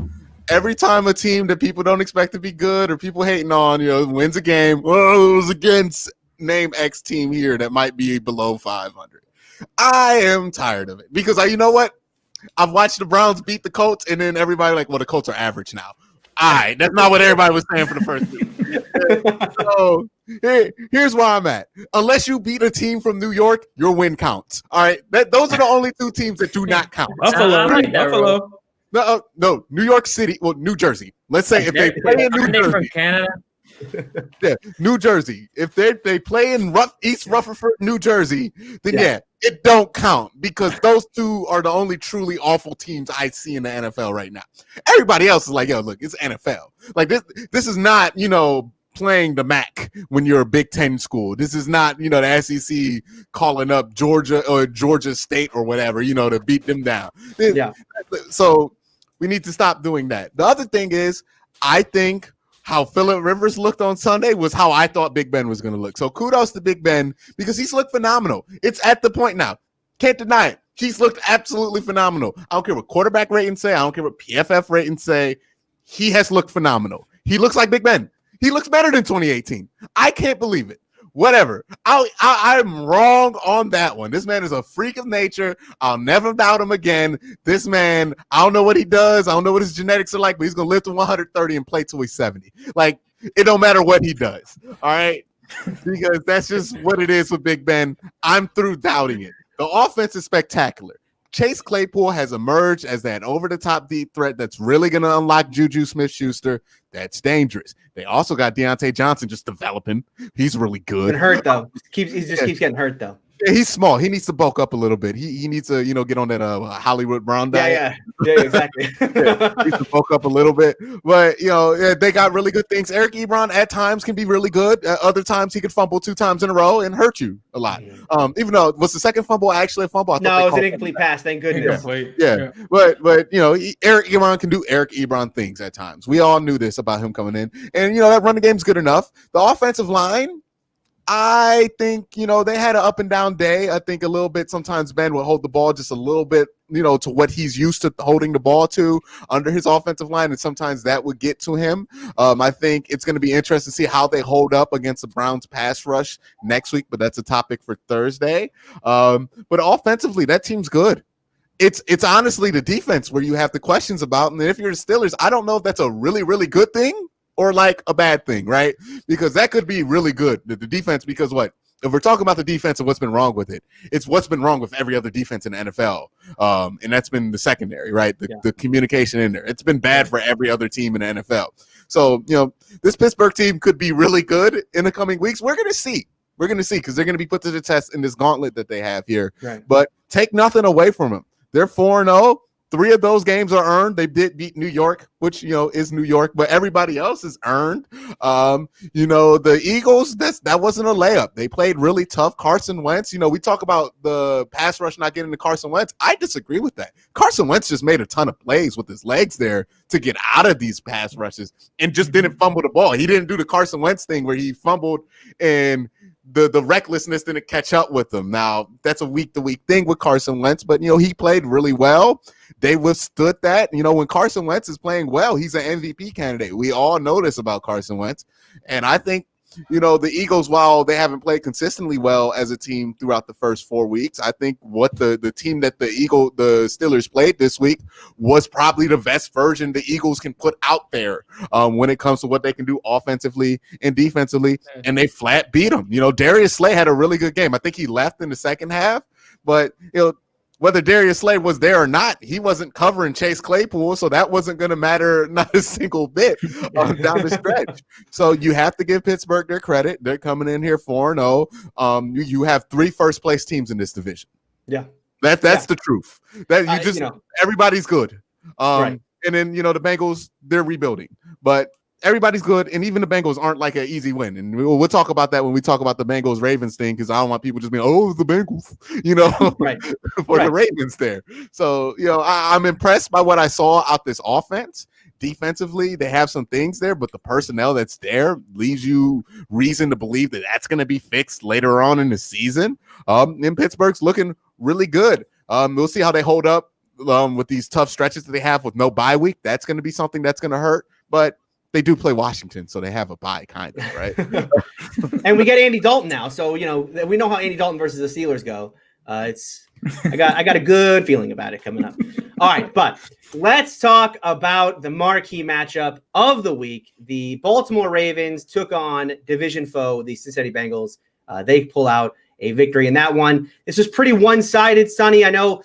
every time a team that people don't expect to be good or people hating on, wins a game, it was against name X team here that might be below 500. I am tired of it because you know what? I've watched the Browns beat the Colts, and then everybody like, well, the Colts are average now. That's not what everybody was saying for the first week. So here's where I'm at. Unless you beat a team from New York, your win counts. All right, those are the only two teams that do not count. Buffalo. No, New York City. Well, New Jersey. Let's say if they play in New Jersey, from Canada. Yeah, New Jersey. If they play in East Rutherford, New Jersey, then it don't count because those two are the only truly awful teams I see in the NFL right now. Everybody else is like, look, it's NFL. Like this is not, playing the MAC when you're a Big Ten school. This is not, the SEC calling up Georgia or Georgia State or whatever, to beat them down. Yeah. So we need to stop doing that. The other thing is, I think how Phillip Rivers looked on Sunday was how I thought Big Ben was going to look. So kudos to Big Ben because he's looked phenomenal. It's at the point now. Can't deny it. He's looked absolutely phenomenal. I don't care what quarterback ratings say. I don't care what PFF ratings say. He has looked phenomenal. He looks like Big Ben. He looks better than 2018. I can't believe it. Whatever. I'm wrong on that one. This man is a freak of nature. I'll never doubt him again. This man, I don't know what he does. I don't know what his genetics are like, but he's going to live to 130 and play till he's 70. Like, it don't matter what he does. All right? Because that's just what it is with Big Ben. I'm through doubting it. The offense is spectacular. Chase Claypool has emerged as that over-the-top deep threat that's really going to unlock Juju Smith-Schuster. That's dangerous. They also got Deontay Johnson just developing. He's really good. Been hurt though. He just keeps getting hurt though. Yeah, he's small. He needs to bulk up a little bit. He needs to, get on that Hollywood Brown diet. Yeah, exactly. He needs to bulk up a little bit. But, they got really good things. Eric Ebron at times can be really good. At other times he could fumble 2 times in a row and hurt you a lot. Even though was the second fumble actually a fumble? No, it was an incomplete pass. Thank goodness. Yeah. But Eric Ebron can do Eric Ebron things at times. We all knew this about him coming in. And, that running game's good enough. The offensive line, I think, they had an up and down day. I think a little bit sometimes Ben would hold the ball just a little bit, to what he's used to holding the ball to under his offensive line, and sometimes that would get to him. I think it's going to be interesting to see how they hold up against the Browns pass rush next week, but that's a topic for Thursday. But offensively, that team's good. It's honestly the defense where you have the questions about, and if you're the Steelers, I don't know if that's a really, really good thing or like a bad thing, right? Because that could be really good, the defense, because what? If we're talking about the defense and what's been wrong with it, it's what's been wrong with every other defense in the NFL. And that's been the secondary, right? The communication in there. It's been bad for every other team in the NFL. So, this Pittsburgh team could be really good in the coming weeks. We're going to see. We're going to see because they're going to be put to the test in this gauntlet that they have here. Right. But take nothing away from them. They're 4-0. 3 of those games are earned. They did beat New York, which, is New York, but everybody else is earned. The Eagles, that wasn't a layup. They played really tough. Carson Wentz, we talk about the pass rush not getting to Carson Wentz. I disagree with that. Carson Wentz just made a ton of plays with his legs there to get out of these pass rushes and just didn't fumble the ball. He didn't do the Carson Wentz thing where he fumbled and the recklessness didn't catch up with them. Now, that's a week-to-week thing with Carson Wentz, but, he played really well. They withstood that. When Carson Wentz is playing well, he's an MVP candidate. We all know this about Carson Wentz. And I think, the Eagles, while they haven't played consistently well as a team throughout the first 4 weeks, I think what the team that the Steelers played this week was probably the best version the Eagles can put out there when it comes to what they can do offensively and defensively, and they flat beat them. Darius Slay had a really good game. I think he left in the second half, but whether Darius Slay was there or not, he wasn't covering Chase Claypool, so that wasn't going to matter not a single bit down the stretch. So you have to give Pittsburgh their credit. They're coming in here 4-0. You have 3 first-place teams in this division. Yeah. That's the truth. That you just everybody's good. Right. And then, the Bengals, they're rebuilding. But everybody's good, and even the Bengals aren't like an easy win. And we'll talk about that when we talk about the Bengals-Ravens thing, because I don't want people just being, the Bengals, right. for the Ravens there. So, I'm impressed by what I saw out this offense. Defensively, they have some things there, but the personnel that's there leaves you reason to believe that that's going to be fixed later on in the season. And Pittsburgh's looking really good. We'll see how they hold up with these tough stretches that they have with no bye week. That's going to be something that's going to hurt, but they do play Washington, so they have a bye, kind of, right? And we get Andy Dalton now, so we know how Andy Dalton versus the Steelers go. I got a good feeling about it coming up. All right, but let's talk about the marquee matchup of the week. The Baltimore Ravens took on division foe, the Cincinnati Bengals. They pull out a victory in that one. This was pretty one-sided, Sonny. I know,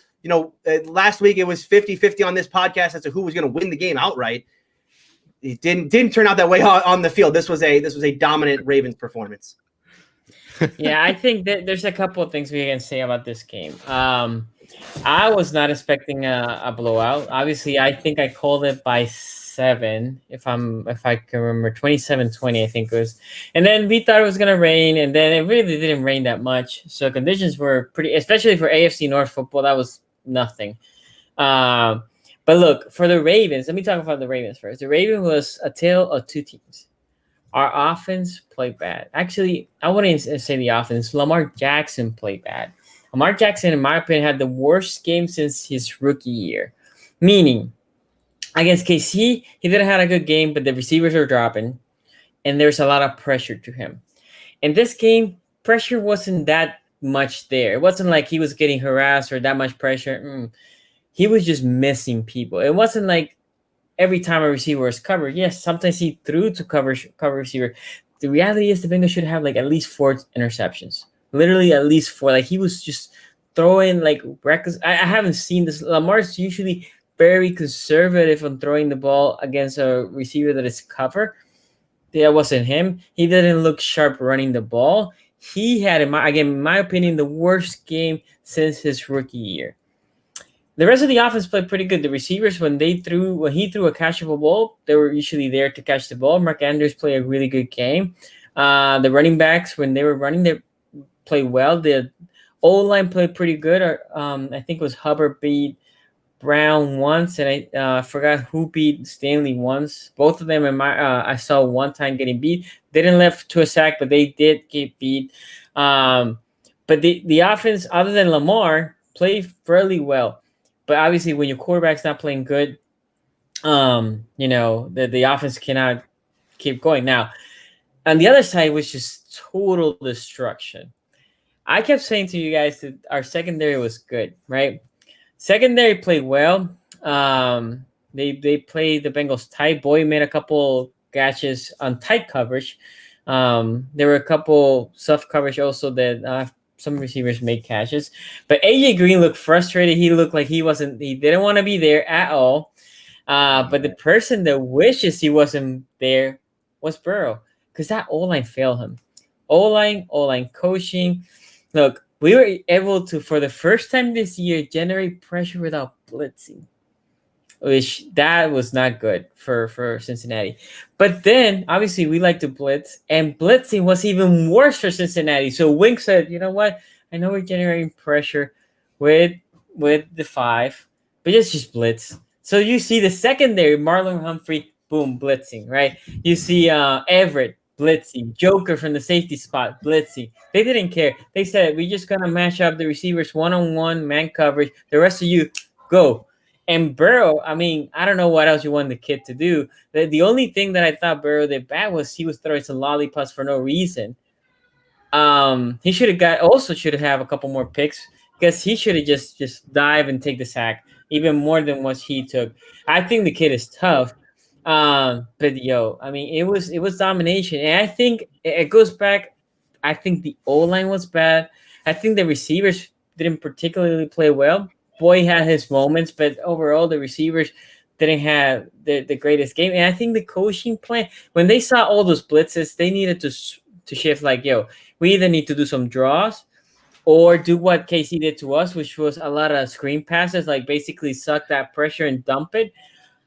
last week it was 50-50 on this podcast as to who was going to win the game outright. It didn't turn out that way on the field. This was a dominant Ravens performance. Yeah, I think that there's a couple of things we can say about this game. I was not expecting a blowout. Obviously, I think I called it by 7, if I can remember, 27-20, I think it was. And then we thought it was going to rain, and then it really didn't rain that much. So conditions were pretty, especially for AFC North football, that was nothing. But look, for the Ravens, let me talk about the Ravens first. The Ravens was a tale of 2 teams. Our offense played bad. Actually, I wouldn't say the offense. Lamar Jackson played bad. Lamar Jackson, in my opinion, had the worst game since his rookie year. Meaning, against KC, he didn't have a good game, but the receivers were dropping, and there's a lot of pressure to him. In this game, pressure wasn't that much there. It wasn't like he was getting harassed or that much pressure. He was just missing people. It wasn't like every time a receiver was covered. Yes, sometimes he threw to cover receiver. The reality is the Bengals should have like at least 4 interceptions. Literally at least 4. Like he was just throwing like reckless. I haven't seen this. Lamar's usually very conservative on throwing the ball against a receiver that is covered. That wasn't him. He didn't look sharp running the ball. He had, in my opinion, the worst game since his rookie year. The rest of the offense played pretty good. The receivers, when he threw a catchable ball, they were usually there to catch the ball. Mark Andrews played a really good game. The running backs, when they were running, they played well. The O-line played pretty good. I think it was Hubbard beat Brown once, and I forgot who beat Stanley once. Both of them, I saw one time getting beat. They didn't live to a sack, but they did get beat. But the offense, other than Lamar, played fairly well. But obviously, when your quarterback's not playing good, the offense cannot keep going. Now, on the other side was just total destruction. I kept saying to you guys that our secondary was good, right? Secondary played well. They played the Bengals tight. Boyd made a couple catches on tight coverage. There were a couple soft coverage also that some receivers made catches. But AJ Green looked frustrated. He looked like he didn't want to be there at all. But the person that wishes he wasn't there was Burrow, because that O-line failed him. O-line coaching. Look, we were able to, for the first time this year, generate pressure without blitzing, which that was not good for Cincinnati. But then, obviously, we like to blitz, and blitzing was even worse for Cincinnati. So Wink said, you know what? I know we're generating pressure with the 5, but just blitz. So you see the secondary, Marlon Humphrey, boom, blitzing, right? You see Everett blitzing. Joker from the safety spot, blitzing. They didn't care. They said, we're just going to match up the receivers one-on-one, man coverage. The rest of you, go. And Burrow, I mean, I don't know what else you want the kid to do. The only thing that I thought Burrow did bad was he was throwing some lollipops for no reason. He should have a couple more picks because he should have just dive and take the sack even more than what he took. I think the kid is tough. But I mean, it was domination. And I think it goes back. I think the O-line was bad. I think the receivers didn't particularly play well. Boy had his moments, but overall the receivers didn't have the greatest game. And I think the coaching plan, when they saw all those blitzes, they needed to shift like, we either need to do some draws or do what Casey did to us, which was a lot of screen passes, like basically suck that pressure and dump it.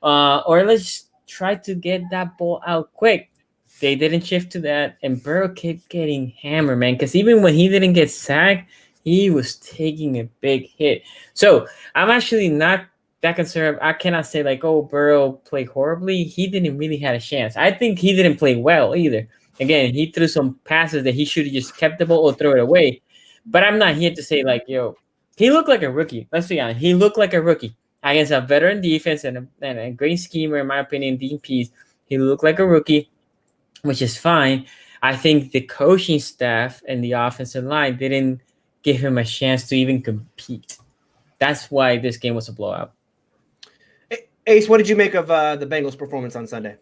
Or let's try to get that ball out quick. They didn't shift to that, and Burrow kept getting hammered, man, because even when he didn't get sacked, he was taking a big hit. So I'm actually not that concerned. I cannot say like, oh, Burrow played horribly. He didn't really have a chance. I think he didn't play well either. Again, he threw some passes that he should have just kept the ball or throw it away. But I'm not here to say like, he looked like a rookie. Let's be honest. He looked like a rookie against a veteran defense and a great schemer, in my opinion, Dean Pease. He looked like a rookie, which is fine. I think the coaching staff and the offensive line didn't give him a chance to even compete. That's why this game was a blowout. Ace, what did you make of the Bengals' performance on Sunday?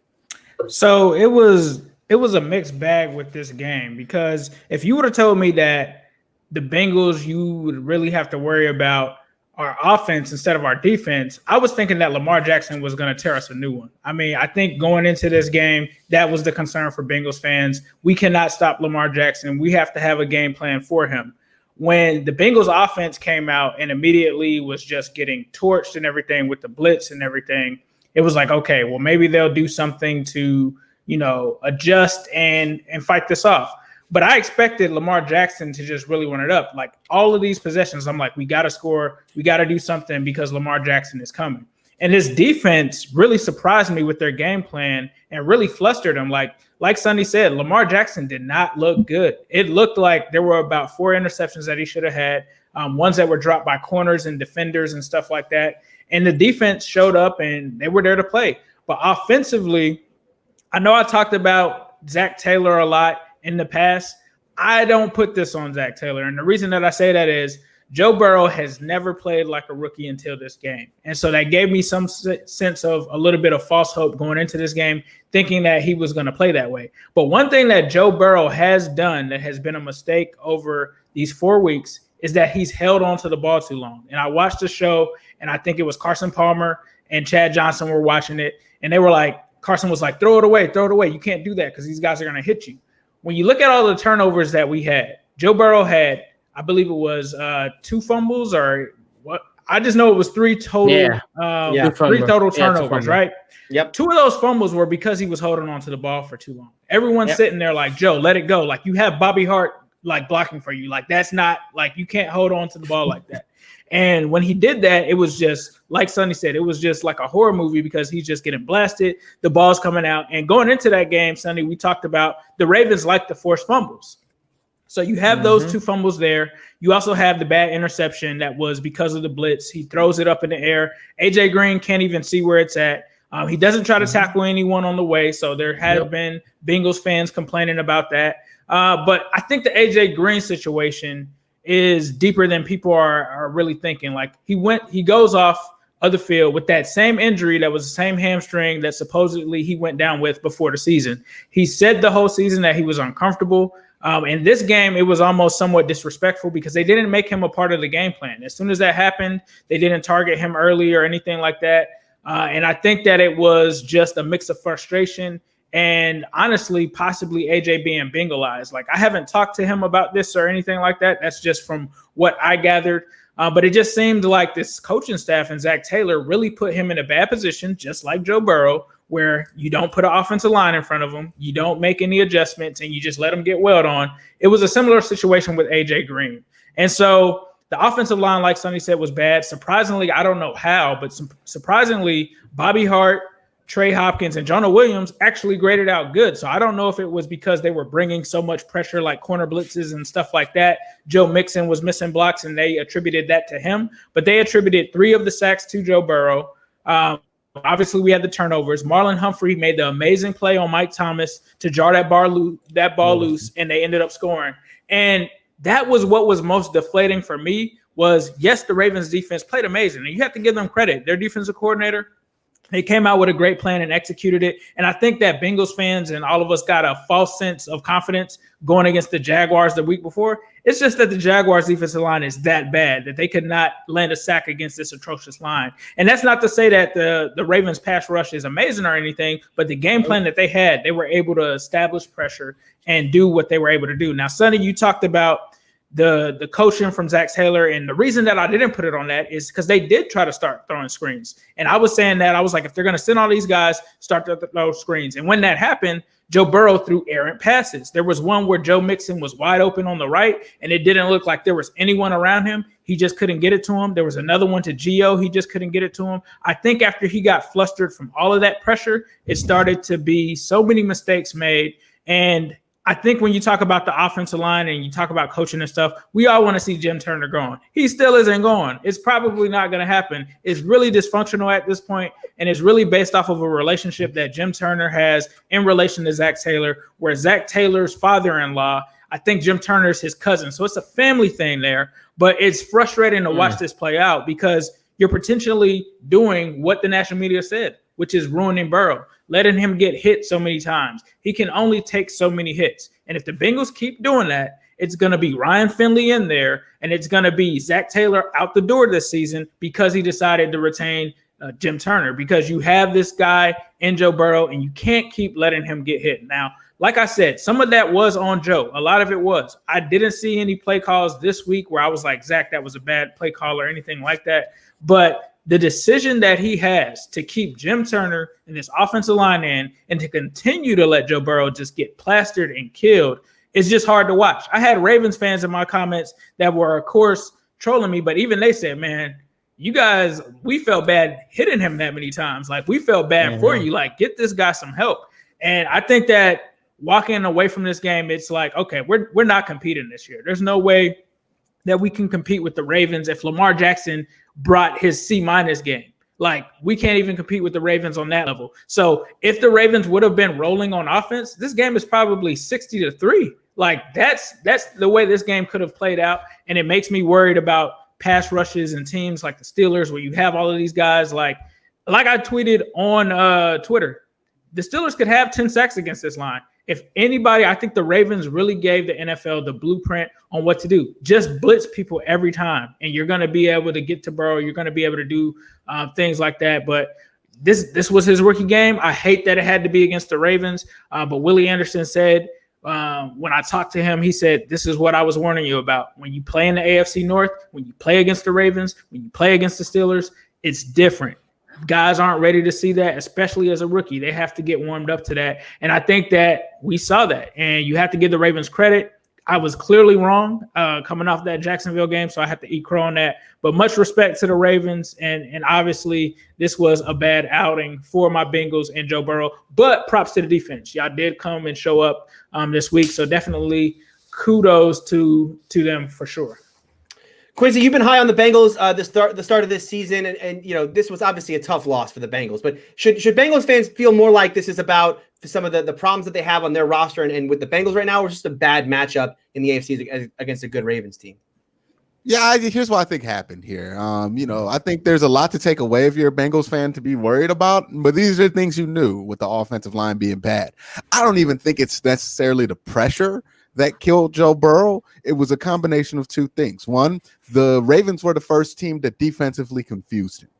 So it was a mixed bag with this game, because if you would have told me that the Bengals, you would really have to worry about our offense instead of our defense, I was thinking that Lamar Jackson was going to tear us a new one. I mean, I think going into this game, that was the concern for Bengals fans. We cannot stop Lamar Jackson. We have to have a game plan for him. When the Bengals offense came out and immediately was just getting torched and everything with the blitz and everything, it was like, okay, well, maybe they'll do something to, adjust and fight this off. But I expected Lamar Jackson to just really run it up. Like all of these possessions, I'm like, we got to score. We got to do something because Lamar Jackson is coming. And his defense really surprised me with their game plan and really flustered him. Like Sonny said, Lamar Jackson did not look good. It looked like there were about 4 interceptions that he should have had, ones that were dropped by corners and defenders and stuff like that. And the defense showed up and they were there to play. But offensively, I know I talked about Zach Taylor a lot in the past. I don't put this on Zach Taylor. And the reason that I say that is Joe Burrow has never played like a rookie until this game. And so that gave me some sense of a little bit of false hope going into this game, thinking that he was going to play that way. But one thing that Joe Burrow has done that has been a mistake over these 4 weeks is that he's held on to the ball too long. And I watched the show, and I think it was Carson Palmer and Chad Johnson were watching it. And they were like, Carson was like, throw it away. You can't do that because these guys are going to hit you. When you look at all the turnovers that we had, Joe Burrow had, I believe it was 2 fumbles or what? I just know it was 3 total, 3 total turnovers, right? Yep. 2 of those fumbles were because he was holding on to the ball for too long. Everyone's sitting there like, Joe, let it go. Like you have Bobby Hart like blocking for you. Like that's not like you can't hold on to the ball like that. And when he did that, it was just like Sonny said, it was just like a horror movie because he's just getting blasted. The ball's coming out. And going into that game, Sonny, we talked about the Ravens like to force fumbles. So you have those 2 fumbles there. You also have the bad interception that was because of the blitz. He throws it up in the air. AJ Green can't even see where it's at. He doesn't try to tackle anyone on the way. So there have been Bengals fans complaining about that. But I think the AJ Green situation is deeper than people are really thinking. Like he goes off of the field with that same injury that was the same hamstring that supposedly he went down with before the season. He said the whole season that he was uncomfortable. In this game, it was almost somewhat disrespectful because they didn't make him a part of the game plan. As soon as that happened, they didn't target him early or anything like that. And I think that it was just a mix of frustration and honestly, possibly AJ being Bengalized. Like I haven't talked to him about this or anything like that. That's just from what I gathered. But it just seemed like this coaching staff and Zach Taylor really put him in a bad position, just like Joe Burrow, where you don't put an offensive line in front of him, you don't make any adjustments, and you just let him get welled on. It was a similar situation with AJ Green. And so the offensive line, like Sonny said, was bad. Surprisingly, I don't know how, but surprisingly, Bobby Hart, Trey Hopkins, and Jonah Williams actually graded out good. So I don't know if it was because they were bringing so much pressure like corner blitzes and stuff like that. Joe Mixon was missing blocks and they attributed that to him, but they attributed 3 of the sacks to Joe Burrow. Obviously, we had the turnovers. Marlon Humphrey made the amazing play on Mike Thomas to jar that ball loose, and they ended up scoring. And that was what was most deflating for me was, yes, the Ravens defense played amazing, and you have to give them credit. Their defensive coordinator, they came out with a great plan and executed it. And I think that Bengals fans and all of us got a false sense of confidence going against the Jaguars the week before. It's just that the Jaguars defensive line is that bad that they could not land a sack against this atrocious line. And that's not to say that the Ravens pass rush is amazing or anything, but the game plan that they had, they were able to establish pressure and do what they were able to do. Now, Sonny, you talked about the coaching from Zach Taylor, and the reason that I didn't put it on that is because they did try to start throwing screens. And I was saying that, I was like, if they're going to send all these guys, start to throw screens. And when that happened, Joe Burrow threw errant passes. There was one where Joe Mixon was wide open on the right, and it didn't look like there was anyone around him. He just couldn't get it to him. There was another one to Gio. He just couldn't get it to him. I think after he got flustered from all of that pressure, it started to be so many mistakes made. And I think when you talk about the offensive line and you talk about coaching and stuff, we all want to see Jim Turner going. He still isn't going. It's probably not going to happen. It's really dysfunctional at this point, and it's really based off of a relationship that Jim Turner has in relation to Zach Taylor, where Zach Taylor's father-in-law, I think Jim Turner's his cousin. So it's a family thing there, but it's frustrating to watch this play out because you're potentially doing what the national media said, which is ruining Burrow, letting him get hit so many times. He can only take so many hits. And if the Bengals keep doing that, it's going to be Ryan Finley in there, and it's going to be Zach Taylor out the door this season because he decided to retain Jim Turner, because you have this guy in Joe Burrow, and you can't keep letting him get hit. Now, like I said, some of that was on Joe. A lot of it was. I didn't see any play calls this week where I was like, Zach, that was a bad play call or anything like that. But the decision that he has to keep Jim Turner and this offensive line in and to continue to let Joe Burrow just get plastered and killed is just hard to watch. I had Ravens fans in my comments that were, of course, trolling me, but even they said, man, you guys, we felt bad hitting him that many times. Like, we felt bad for you. Like, get this guy some help. And I think that walking away from this game, it's like, okay, we're not competing this year. There's no way that we can compete with the Ravens if Lamar Jackson brought his C- game. Like, we can't even compete with the Ravens on that level. So if the Ravens would have been rolling on offense, this game is probably 60-3. Like, that's the way this game could have played out. And it makes me worried about pass rushes and teams like the Steelers, where you have all of these guys. Like I tweeted on Twitter, the Steelers could have 10 sacks against this line. If anybody, I think the Ravens really gave the NFL the blueprint on what to do. Just blitz people every time, and you're going to be able to get to Burrow. You're going to be able to do things like that. But this was his rookie game. I hate that it had to be against the Ravens. But Willie Anderson said, when I talked to him, he said, this is what I was warning you about. When you play in the AFC North, when you play against the Ravens, when you play against the Steelers, it's different. Guys aren't ready to see that, especially as a rookie. They have to get warmed up to that. And I think that we saw that. And you have to give the Ravens credit. I was clearly wrong coming off that Jacksonville game, so I have to eat crow on that. But much respect to the Ravens. And obviously, this was a bad outing for my Bengals and Joe Burrow. But props to the defense. Y'all did come and show up this week. So definitely kudos to them for sure. Quincy, you've been high on the Bengals the start of this season, and you know this was obviously a tough loss for the Bengals. But should Bengals fans feel more like this is about some of the problems that they have on their roster and with the Bengals right now, or just a bad matchup in the AFC against a good Ravens team? Yeah, here's what I think happened here. I think there's a lot to take away if you're a Bengals fan to be worried about, but these are things you knew with the offensive line being bad. I don't even think it's necessarily the pressure that killed Joe Burrow. It was a combination of two things. One, the Ravens were the first team that defensively confused him.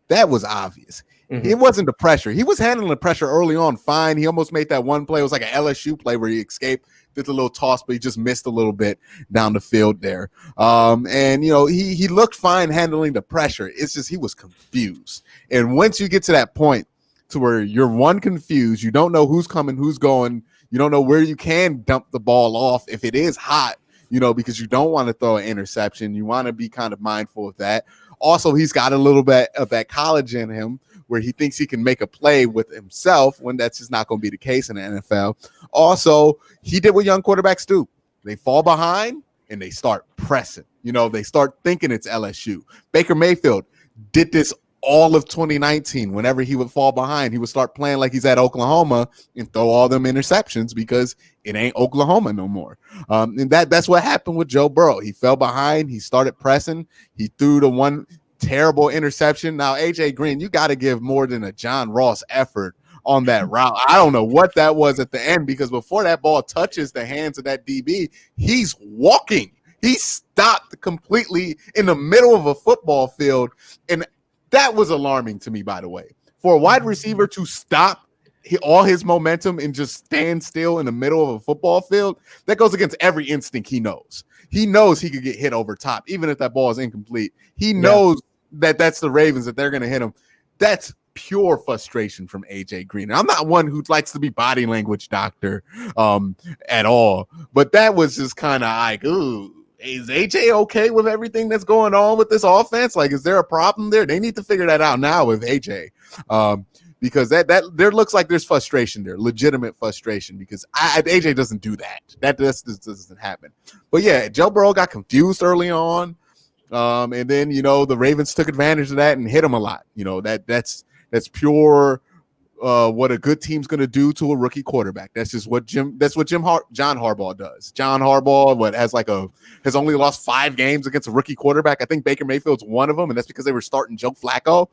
That was obvious. Mm-hmm. It wasn't the pressure. He was handling the pressure early on fine. He almost made that one play. It was like an LSU play where he escaped, did a little toss, but he just missed a little bit down the field there. He looked fine handling the pressure. It's just he was confused. And once you get to that point to where you're confused, you don't know who's coming, who's going, you don't know where you can dump the ball off if it is hot, because you don't want to throw an interception. You want to be kind of mindful of that. Also, he's got a little bit of that college in him where he thinks he can make a play with himself when that's just not going to be the case in the NFL. Also, he did what young quarterbacks do. They fall behind and they start pressing. They start thinking it's LSU. Baker Mayfield did this all of 2019. Whenever he would fall behind, he would start playing like he's at Oklahoma and throw all them interceptions because it ain't Oklahoma no more. And that's what happened with Joe Burrow. He fell behind. He started pressing. He threw the one terrible interception. Now, AJ Green, you got to give more than a John Ross effort on that route. I don't know what that was at the end, because before that ball touches the hands of that DB, he's walking. He stopped completely in the middle of a football field. And that was alarming to me, by the way. For a wide receiver to stop all his momentum and just stand still in the middle of a football field, that goes against every instinct he knows. He knows he could get hit over top, even if that ball is incomplete. He knows that that's the Ravens, that they're going to hit him. That's pure frustration from AJ Green. I'm not one who likes to be body language doctor at all, but that was just kind of like, ooh, is AJ okay with everything that's going on with this offense? Like, is there a problem there? They need to figure that out now with AJ, because that there looks like there's frustration there, legitimate frustration, because AJ doesn't do that. That just doesn't happen. But yeah, Joe Burrow got confused early on, and then the Ravens took advantage of that and hit him a lot. That's pure what a good team's going to do to a rookie quarterback. That's just what John Harbaugh does. John Harbaugh has only lost 5 games against a rookie quarterback. I think Baker Mayfield's one of them, and that's because they were starting Joe Flacco.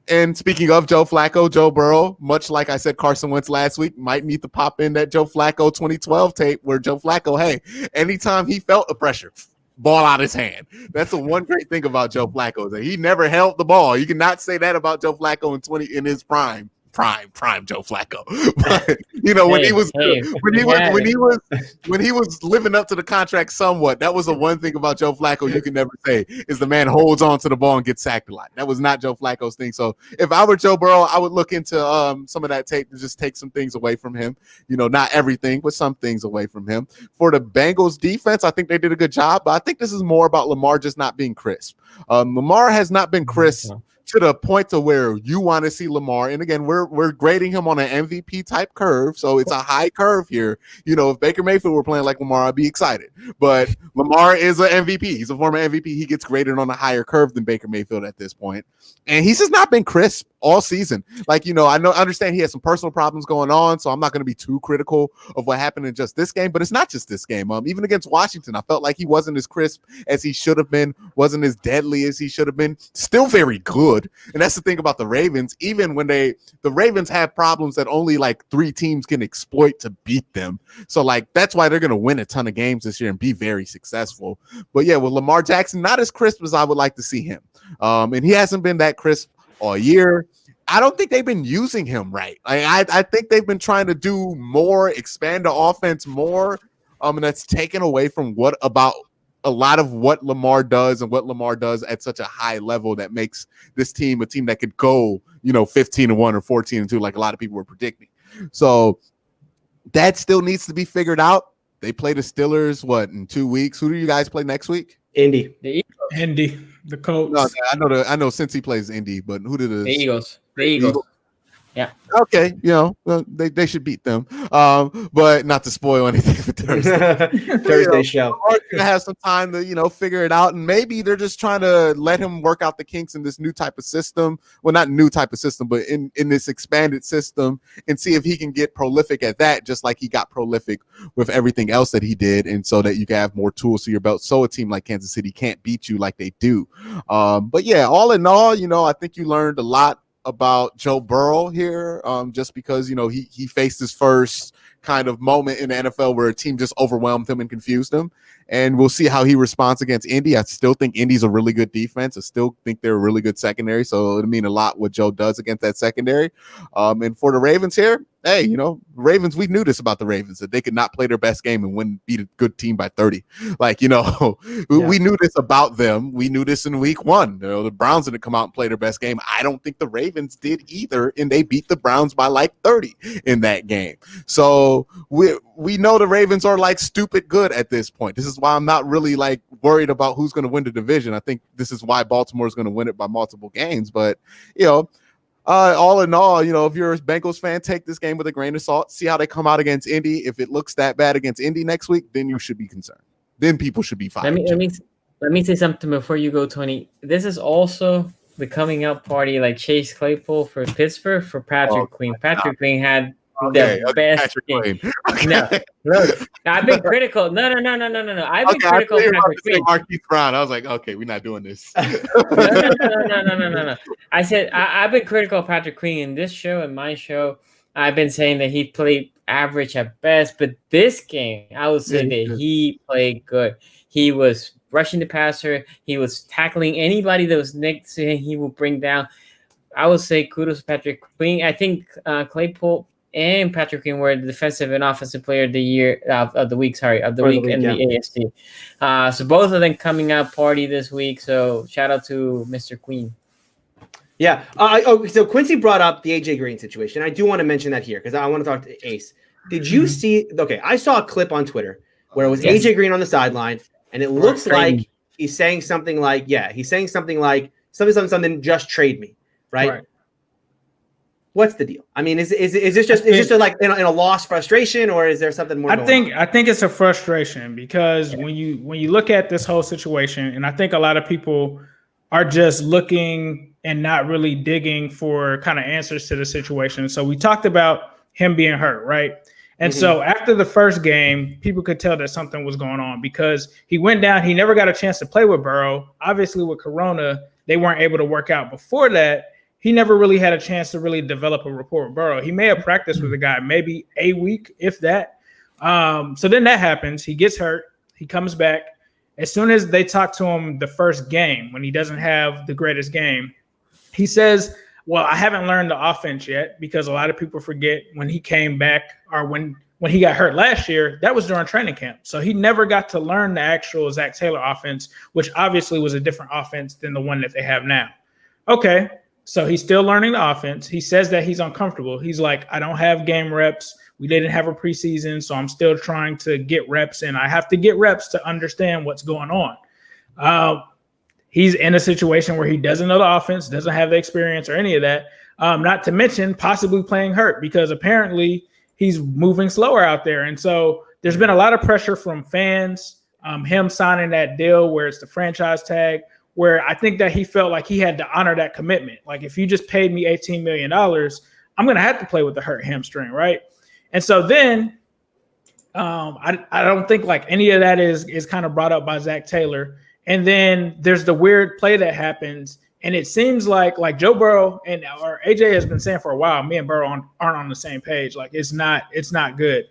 And speaking of Joe Flacco, Joe Burrow, much like I said Carson Wentz last week, might need to pop in that Joe Flacco 2012 tape where Joe Flacco, hey, anytime he felt the pressure, ball out his hand. That's the one great thing about Joe Flacco, is that he never held the ball. You cannot say that about Joe Flacco in his prime Joe Flacco. But, when he was living up to the contract somewhat, that was the one thing about Joe Flacco you can never say, is the man holds on to the ball and gets sacked a lot. That was not Joe Flacco's thing. So if I were Joe Burrow, I would look into some of that tape to just take some things away from him. Not everything, but some things away from him. For the Bengals defense, I think they did a good job, but I think this is more about Lamar just not being crisp. Lamar has not been crisp to the point to where you want to see Lamar. And again, we're grading him on an MVP type curve. So it's a high curve here. If Baker Mayfield were playing like Lamar, I'd be excited. But Lamar is an MVP. He's a former MVP. He gets graded on a higher curve than Baker Mayfield at this point. And he's just not been crisp all season. I understand he has some personal problems going on, so I'm not going to be too critical of what happened in just this game, but it's not just this game. Even against Washington, I felt like he wasn't as crisp as he should have been, wasn't as deadly as he should have been. Still very good. And that's the thing about the Ravens. Even when the Ravens have problems that only 3 teams can exploit to beat them. So that's why they're going to win a ton of games this year and be very successful. But yeah, with Lamar Jackson, not as crisp as I would like to see him. And he hasn't been that crisp all year. I don't think they've been using him right. I think they've been trying to do more, expand the offense more. And that's taken away from a lot of what Lamar does, and what Lamar does at such a high level that makes this team a team that could go, 15-1 or 14-2, like a lot of people were predicting. So that still needs to be figured out. They play the Steelers, in 2 weeks? Who do you guys play next week? Indy. The Colts. No, I know Cincy plays Indy, but who did the Eagles? The Eagles. Yeah. Okay. They should beat them. But not to spoil anything for Thursday show. Mark's gonna have some time to figure it out, and maybe they're just trying to let him work out the kinks in this new type of system. Well, not new type of system, but in this expanded system, and see if he can get prolific at that, just like he got prolific with everything else that he did, and so that you can have more tools to your belt, so a team like Kansas City can't beat you like they do. But yeah, all in all, I think you learned a lot about Joe Burrow here, just because he faced his first kind of moment in the NFL where a team just overwhelmed him and confused him, and we'll see how he responds against Indy. I still think Indy's a really good defense. I still think they're a really good secondary, so it'll mean a lot what Joe does against that secondary. And for the Ravens here, hey, Ravens, we knew this about the Ravens, that they could not play their best game and beat a good team by 30. We knew this about them. We knew this in week 1. The Browns didn't come out and play their best game. I don't think the Ravens did either, and they beat the Browns by 30 in that game. So we know the Ravens are stupid good at this point. This is why I'm not really worried about who's going to win the division. I think this is why Baltimore is going to win it by multiple games. But, All in all, if you're a Bengals fan, take this game with a grain of salt. See how they come out against Indy. If it looks that bad against Indy next week, then you should be concerned. Then people should be fine. Let me say something before you go, Tony. This is also the coming out party, like Chase Claypool for Pittsburgh for Patrick Queen. Patrick Queen had the best game. Okay. No, look, I've been critical. No. I've been critical of Patrick Queen. Marquise Brown. I was like, okay, we're not doing this. No. I said I've been critical of Patrick Queen in this show and my show. I've been saying that he played average at best, but this game, I would say that he played good. He was rushing the passer. He was tackling anybody that was next to him. He will bring down. I would say kudos to Patrick Queen. I think Claypool and Patrick Queen were the defensive and offensive player of the year of the week in the AFC. So both of them coming out party this week. So shout out to Mr. Queen. Yeah. So Quincy brought up the AJ Green situation. I do want to mention that here because I want to talk to Ace. Did you see? Okay, I saw a clip on Twitter where it was AJ Green on the sideline, and it looks like he's saying something like, something. Just trade me, right? What's the deal? I mean, is this just like in a lost frustration, or is there something more? I think it's a frustration because when you look at this whole situation, and I think a lot of people are just looking and not really digging for kind of answers to the situation. So we talked about him being hurt, right? And so after the first game, people could tell that something was going on because he went down. He never got a chance to play with Burrow. Obviously, with Corona, they weren't able to work out. Before that, he never really had a chance to really develop a rapport with Burrow. He may have practiced with the guy maybe a week, if that. So then that happens. He gets hurt. He comes back. As soon as they talk to him the first game, when he doesn't have the greatest game, he says, well, I haven't learned the offense yet because a lot of people forget when he came back or when he got hurt last year, that was during training camp. So he never got to learn the actual Zach Taylor offense, which obviously was a different offense than the one that they have now. Okay, so he's still learning the offense. He says that he's uncomfortable. He's like, I don't have game reps. We didn't have a preseason, so I'm still trying to get reps, and I have to get reps to understand what's going on. He's in a situation where he doesn't know the offense, doesn't have the experience or any of that, not to mention possibly playing hurt because apparently he's moving slower out there. And so there's been a lot of pressure from fans, him signing that deal where it's the franchise tag, where I think that he felt like he had to honor that commitment. Like, if you just paid me $18 million, I'm going to have to play with the hurt hamstring, right? And so then I don't think like any of that is kind of brought up by Zach Taylor. And then there's the weird play that happens. And it seems like Joe Burrow or AJ has been saying for a while, me and Burrow aren't on the same page. Like, it's not good.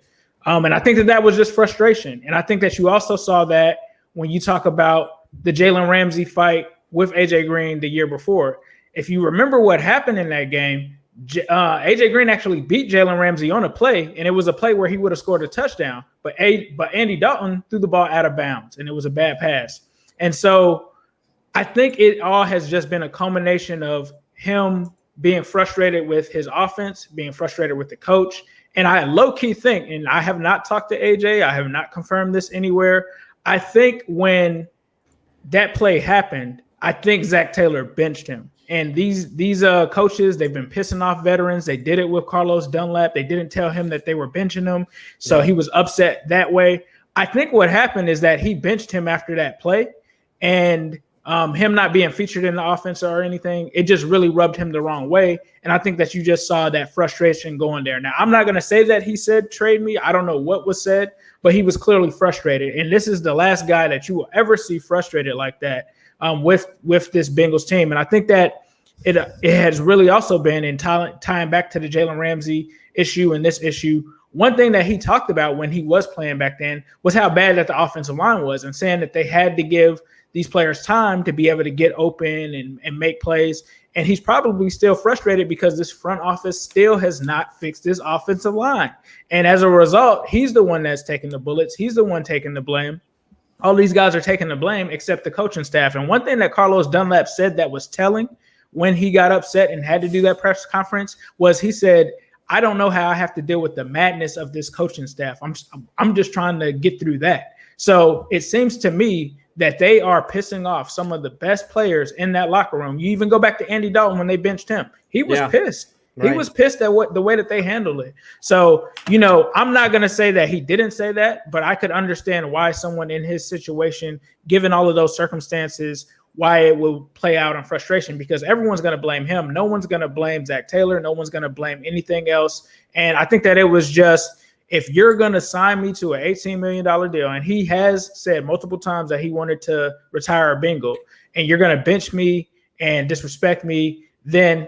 And I think that was just frustration. And I think that you also saw that when you talk about the Jalen Ramsey fight with AJ Green the year before. If you remember what happened in that game, AJ Green actually beat Jalen Ramsey on a play, and it was a play where he would have scored a touchdown. But Andy Dalton threw the ball out of bounds, and it was a bad pass. And so I think it all has just been a culmination of him being frustrated with his offense, being frustrated with the coach. And I low-key think, and I have not talked to AJ, I have not confirmed this anywhere, I think when that play happened, I think Zach Taylor benched him. And these coaches, they've been pissing off veterans. They did it with Carlos Dunlap. They didn't tell him that they were benching him. So he was upset that way. I think what happened is that he benched him after that play. And him not being featured in the offense or anything, it just really rubbed him the wrong way. And I think that you just saw that frustration going there. Now, I'm not going to say that he said trade me. I don't know what was said, but he was clearly frustrated. And this is the last guy that you will ever see frustrated like that with this Bengals team. And I think that it has really also been in tying back to the Jalen Ramsey issue and this issue. One thing that he talked about when he was playing back then was how bad that the offensive line was and saying that they had to give these players time to be able to get open and make plays. And he's probably still frustrated because this front office still has not fixed this offensive line. And as a result, he's the one that's taking the bullets. He's the one taking the blame. All these guys are taking the blame except the coaching staff. And one thing that Carlos Dunlap said that was telling when he got upset and had to do that press conference was he said, I don't know how I have to deal with the madness of this coaching staff. I'm just trying to get through that. So it seems to me that they are pissing off some of the best players in that locker room. You even go back to Andy Dalton when they benched him. He was pissed. Right. He was pissed at the way that they handled it. So, I'm not going to say that he didn't say that, but I could understand why someone in his situation, given all of those circumstances, why it will play out in frustration, because everyone's going to blame him. No one's going to blame Zach Taylor. No one's going to blame anything else. And I think that it was just, if you're going to sign me to an $18 million deal, and he has said multiple times that he wanted to retire a Bengal, and you're going to bench me and disrespect me, then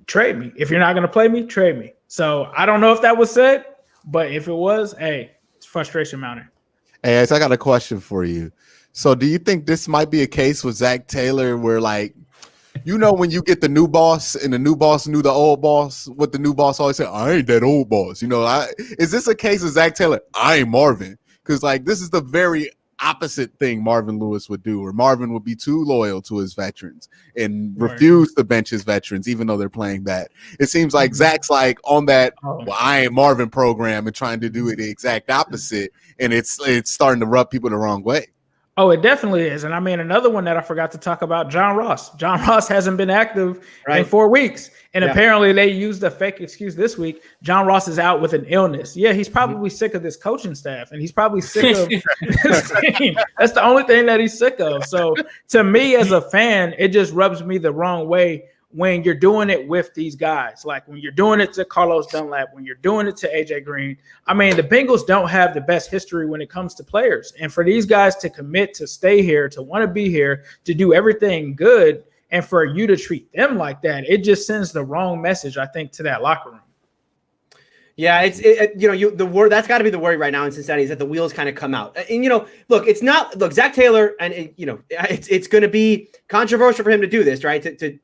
trade me. If you're not going to play me, trade me. So I don't know if that was said, but if it was, hey, it's frustration mounting. Hey, so I got a question for you. So do you think this might be a case with Zach Taylor where, like, when you get the new boss and the new boss knew the old boss, what the new boss always said, I ain't that old boss. Is this a case of Zach Taylor? I ain't Marvin. Because, like, this is the very opposite thing Marvin Lewis would do, or Marvin would be too loyal to his veterans and refuse to bench his veterans, even though they're playing bad. It seems like Zach's like on that, I ain't Marvin program and trying to do the exact opposite. And it's starting to rub people the wrong way. Oh, it definitely is. And I mean, another one that I forgot to talk about, John Ross. John Ross hasn't been active in 4 weeks. And apparently they used a fake excuse this week. John Ross is out with an illness. Yeah, he's probably sick of this coaching staff, and he's probably sick of this team. That's the only thing that he's sick of. So to me as a fan, it just rubs me the wrong way when you're doing it with these guys. Like when you're doing it to Carlos Dunlap, when you're doing it to AJ Green. I mean, the Bengals don't have the best history when it comes to players. And for these guys to commit to stay here, to want to be here, to do everything good, and for you to treat them like that, it just sends the wrong message, I think, to that locker room. Yeah, the word that's got to be the worry right now in Cincinnati is that the wheels kind of come out. And look, Zach Taylor, and it's going to be controversial for him to do this, right? To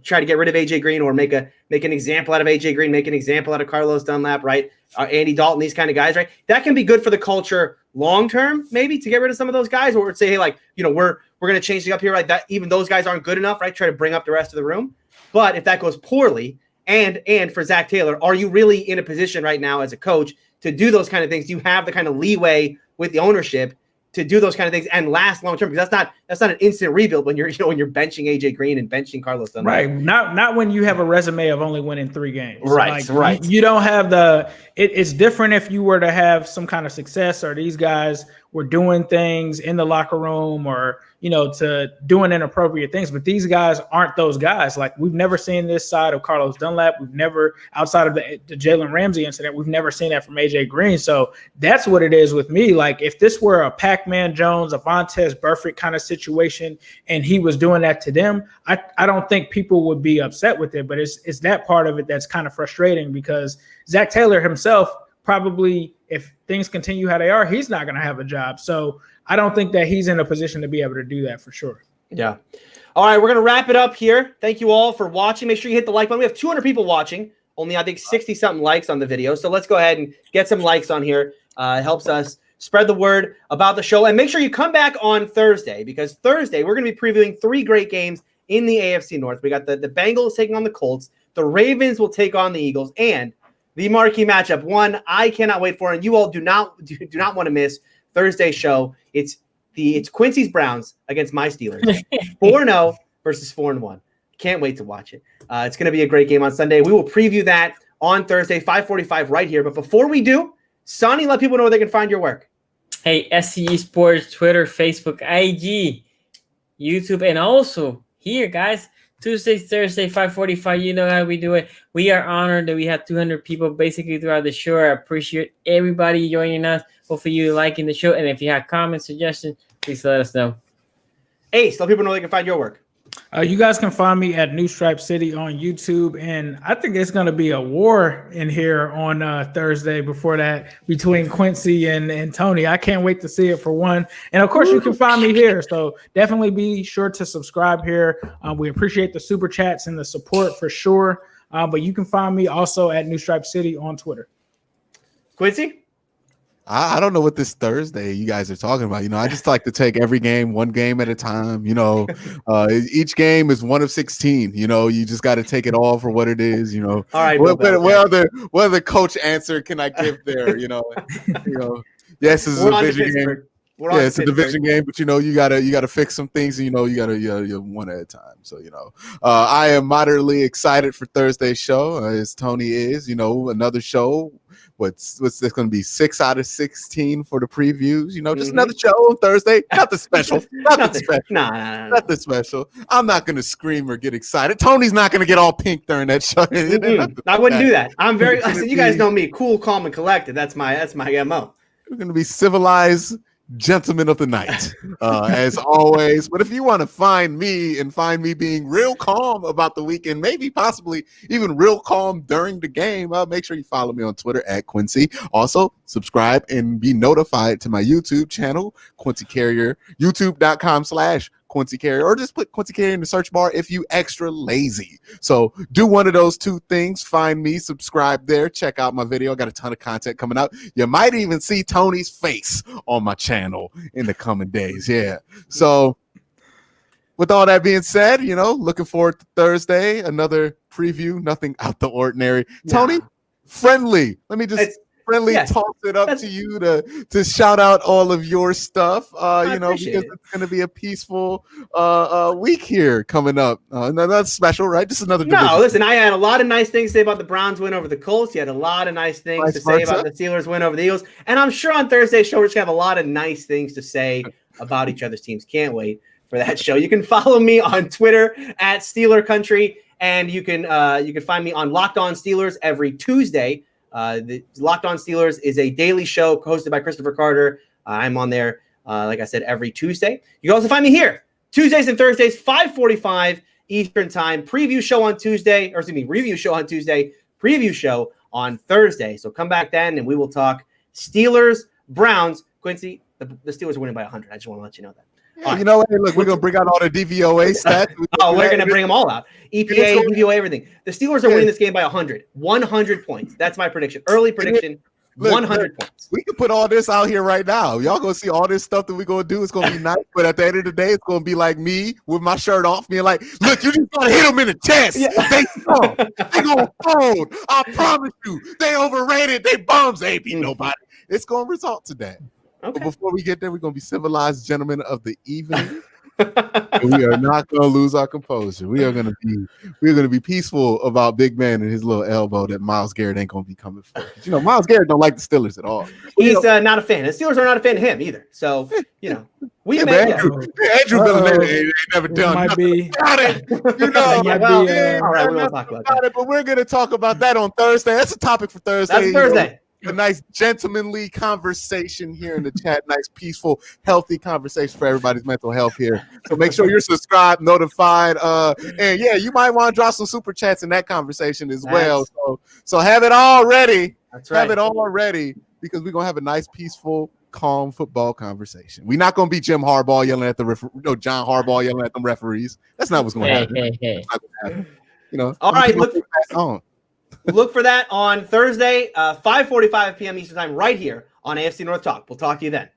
try to get rid of AJ Green or make an example out of AJ Green, make an example out of Carlos Dunlap, right? Andy Dalton, these kind of guys, right? That can be good for the culture long term, maybe, to get rid of some of those guys, or say, hey, like, we're going to change it up here, right? That even those guys aren't good enough, right? Try to bring up the rest of the room. But if that goes poorly, and for Zach Taylor, are you really in a position right now as a coach to do those kind of things? Do you have the kind of leeway with the ownership to do those kind of things and last long term? Because that's not an instant rebuild when you're benching AJ Green and benching Carlos Dunlap. Right. Not when you have a resume of only winning 3 games. Right. Right. You don't have it's different if you were to have some kind of success, or these guys were doing things in the locker room, or to doing inappropriate things. But these guys aren't those guys. Like, we've never seen this side of Carlos Dunlap. We've never, outside of the Jalen Ramsey incident, we've never seen that from AJ Green. So that's what it is with me. Like, if this were a Pac-Man Jones, a Vontaze Burfict kind of situation, and he was doing that to them, I don't think people would be upset with it. But it's that part of it that's kind of frustrating, because Zach Taylor himself probably, if things continue how they are, he's not going to have a job. So I don't think that he's in a position to be able to do that for sure. Yeah. All right, we're going to wrap it up here. Thank you all for watching. Make sure you hit the like button. We have 200 people watching, only I think 60-something likes on the video. So let's go ahead and get some likes on here. It helps us spread the word about the show. And make sure you come back on Thursday, because Thursday we're going to be previewing 3 great games in the AFC North. We got the Bengals taking on the Colts. The Ravens will take on the Eagles. And the marquee matchup, one I cannot wait for, and you all do not want to miss Thursday's show. It's Quincy's Browns against my Steelers. 4-0 versus 4-1. Can't wait to watch it. It's going to be a great game on Sunday. We will preview that on Thursday, 5:45 right here. But before we do, Sonny, let people know where they can find your work. Hey, SZG Sports, Twitter, Facebook, IG, YouTube, and also here, guys, Tuesday, Thursday, 5:45. You know how we do it. We are honored that we have 200 people basically throughout the show. I appreciate everybody joining us. Hopefully you liking the show. And if you have comments, suggestions, please let us know. Ace, let people know they can find your work. You guys can find me at New Stripe City on YouTube, and I think it's going to be a war in here on Thursday before that between Quincy and Tony. I can't wait to see it, for one. And of course, you can find me here, so definitely be sure to subscribe here. We appreciate the super chats and the support for sure, but you can find me also at New Stripe City on Twitter. Quincy? I don't know what this Thursday you guys are talking about. I just like to take every game, one game at a time. Each game is 1 of 16. You just got to take it all for what it is. All right. What other coach answer can I give there? Yes, this is a vision game. Yeah, it's a division game, but you gotta fix some things, and you gotta one at a time. So I am moderately excited for Thursday's show, as Tony is. Another show. What's this going to be? 6 out of 16 for the previews. Just another show on Thursday. Nothing special. Nothing special. Nah. Nothing special. I'm not going to scream or get excited. Tony's not going to get all pink during that show. I wouldn't do that. I'm very. You guys know me, cool, calm, and collected. That's my MO. We're going to be civilized gentlemen of the night, as always. But if you want to find me being real calm about the weekend, maybe possibly even real calm during the game, make sure you follow me on Twitter at Quincy. Also, subscribe and be notified to my YouTube channel, Quincy Carrier, youtube.com/Quincy Carrier, or just put Quincy Carrier in the search bar if you extra lazy. So do one of those two things. Find me, subscribe there, check out my video. I got a ton of content coming out. You might even see Tony's face on my channel in the coming days. Yeah. So with all that being said, looking forward to Thursday. Another preview, nothing out the ordinary. Nah. Tony, friendly. Let me just toss it up to you to shout out all of your stuff. Because it's going to be a peaceful week here coming up. That's special, right? Just another division. No, listen, I had a lot of nice things to say about the Browns win over the Colts. You had a lot of nice things to say about the Steelers win over the Eagles. And I'm sure on Thursday's show, we're just going to have a lot of nice things to say about each other's teams. Can't wait for that show. You can follow me on Twitter at Steeler Country, and you can find me on Locked On Steelers every Tuesday. The Locked On Steelers is a daily show hosted by Christopher Carter. I'm on there, like I said, every Tuesday. You can also find me here Tuesdays and Thursdays, 5:45 Eastern Time. Review show on Tuesday, preview show on Thursday. So come back then, and we will talk Steelers, Browns. Quincy, the Steelers are winning by 100. I just want to let you know that. Yeah, hey, look, we're going to bring out all the DVOA stats. We're going to bring them all out. EPA, DVOA, everything. The Steelers are winning this game by 100. 100 points. That's my prediction. Early prediction, 100 points. We can put all this out here right now. Y'all going to see all this stuff that we're going to do. It's going to be nice. But at the end of the day, it's going to be like me with my shirt off, being like, look, you just got to hit them in the chest. Yeah. They going to fold. I promise you. They overrated. They bums. They ain't beat nobody. It's going to result to that. Okay. But before we get there, we're going to be civilized gentlemen of the evening. We are not going to lose our composure. We're going to be peaceful about Big Man and his little elbow that Myles Garrett ain't going to be coming for. Myles Garrett don't like the Steelers at all. He's not a fan. The Steelers are not a fan of him either. So, we Andrew Villanova ain't never done might nothing be. about it. All right, we won't talk about that. But we're going to talk about that on Thursday. That's a topic for Thursday. That's Thursday. A nice gentlemanly conversation here in the chat. Nice, peaceful, healthy conversation for everybody's mental health here. So make sure you're subscribed, notified, and you might want to drop some super chats in that conversation as well. So have it all ready. That's right. Have it all ready because we're gonna have a nice, peaceful, calm football conversation. We're not gonna be Jim Harbaugh yelling at John Harbaugh yelling at them referees. That's not what's going to happen. Hey. Not gonna happen. All right. Look for that on Thursday, 5:45 p.m. Eastern Time, right here on AFC North Talk. We'll talk to you then.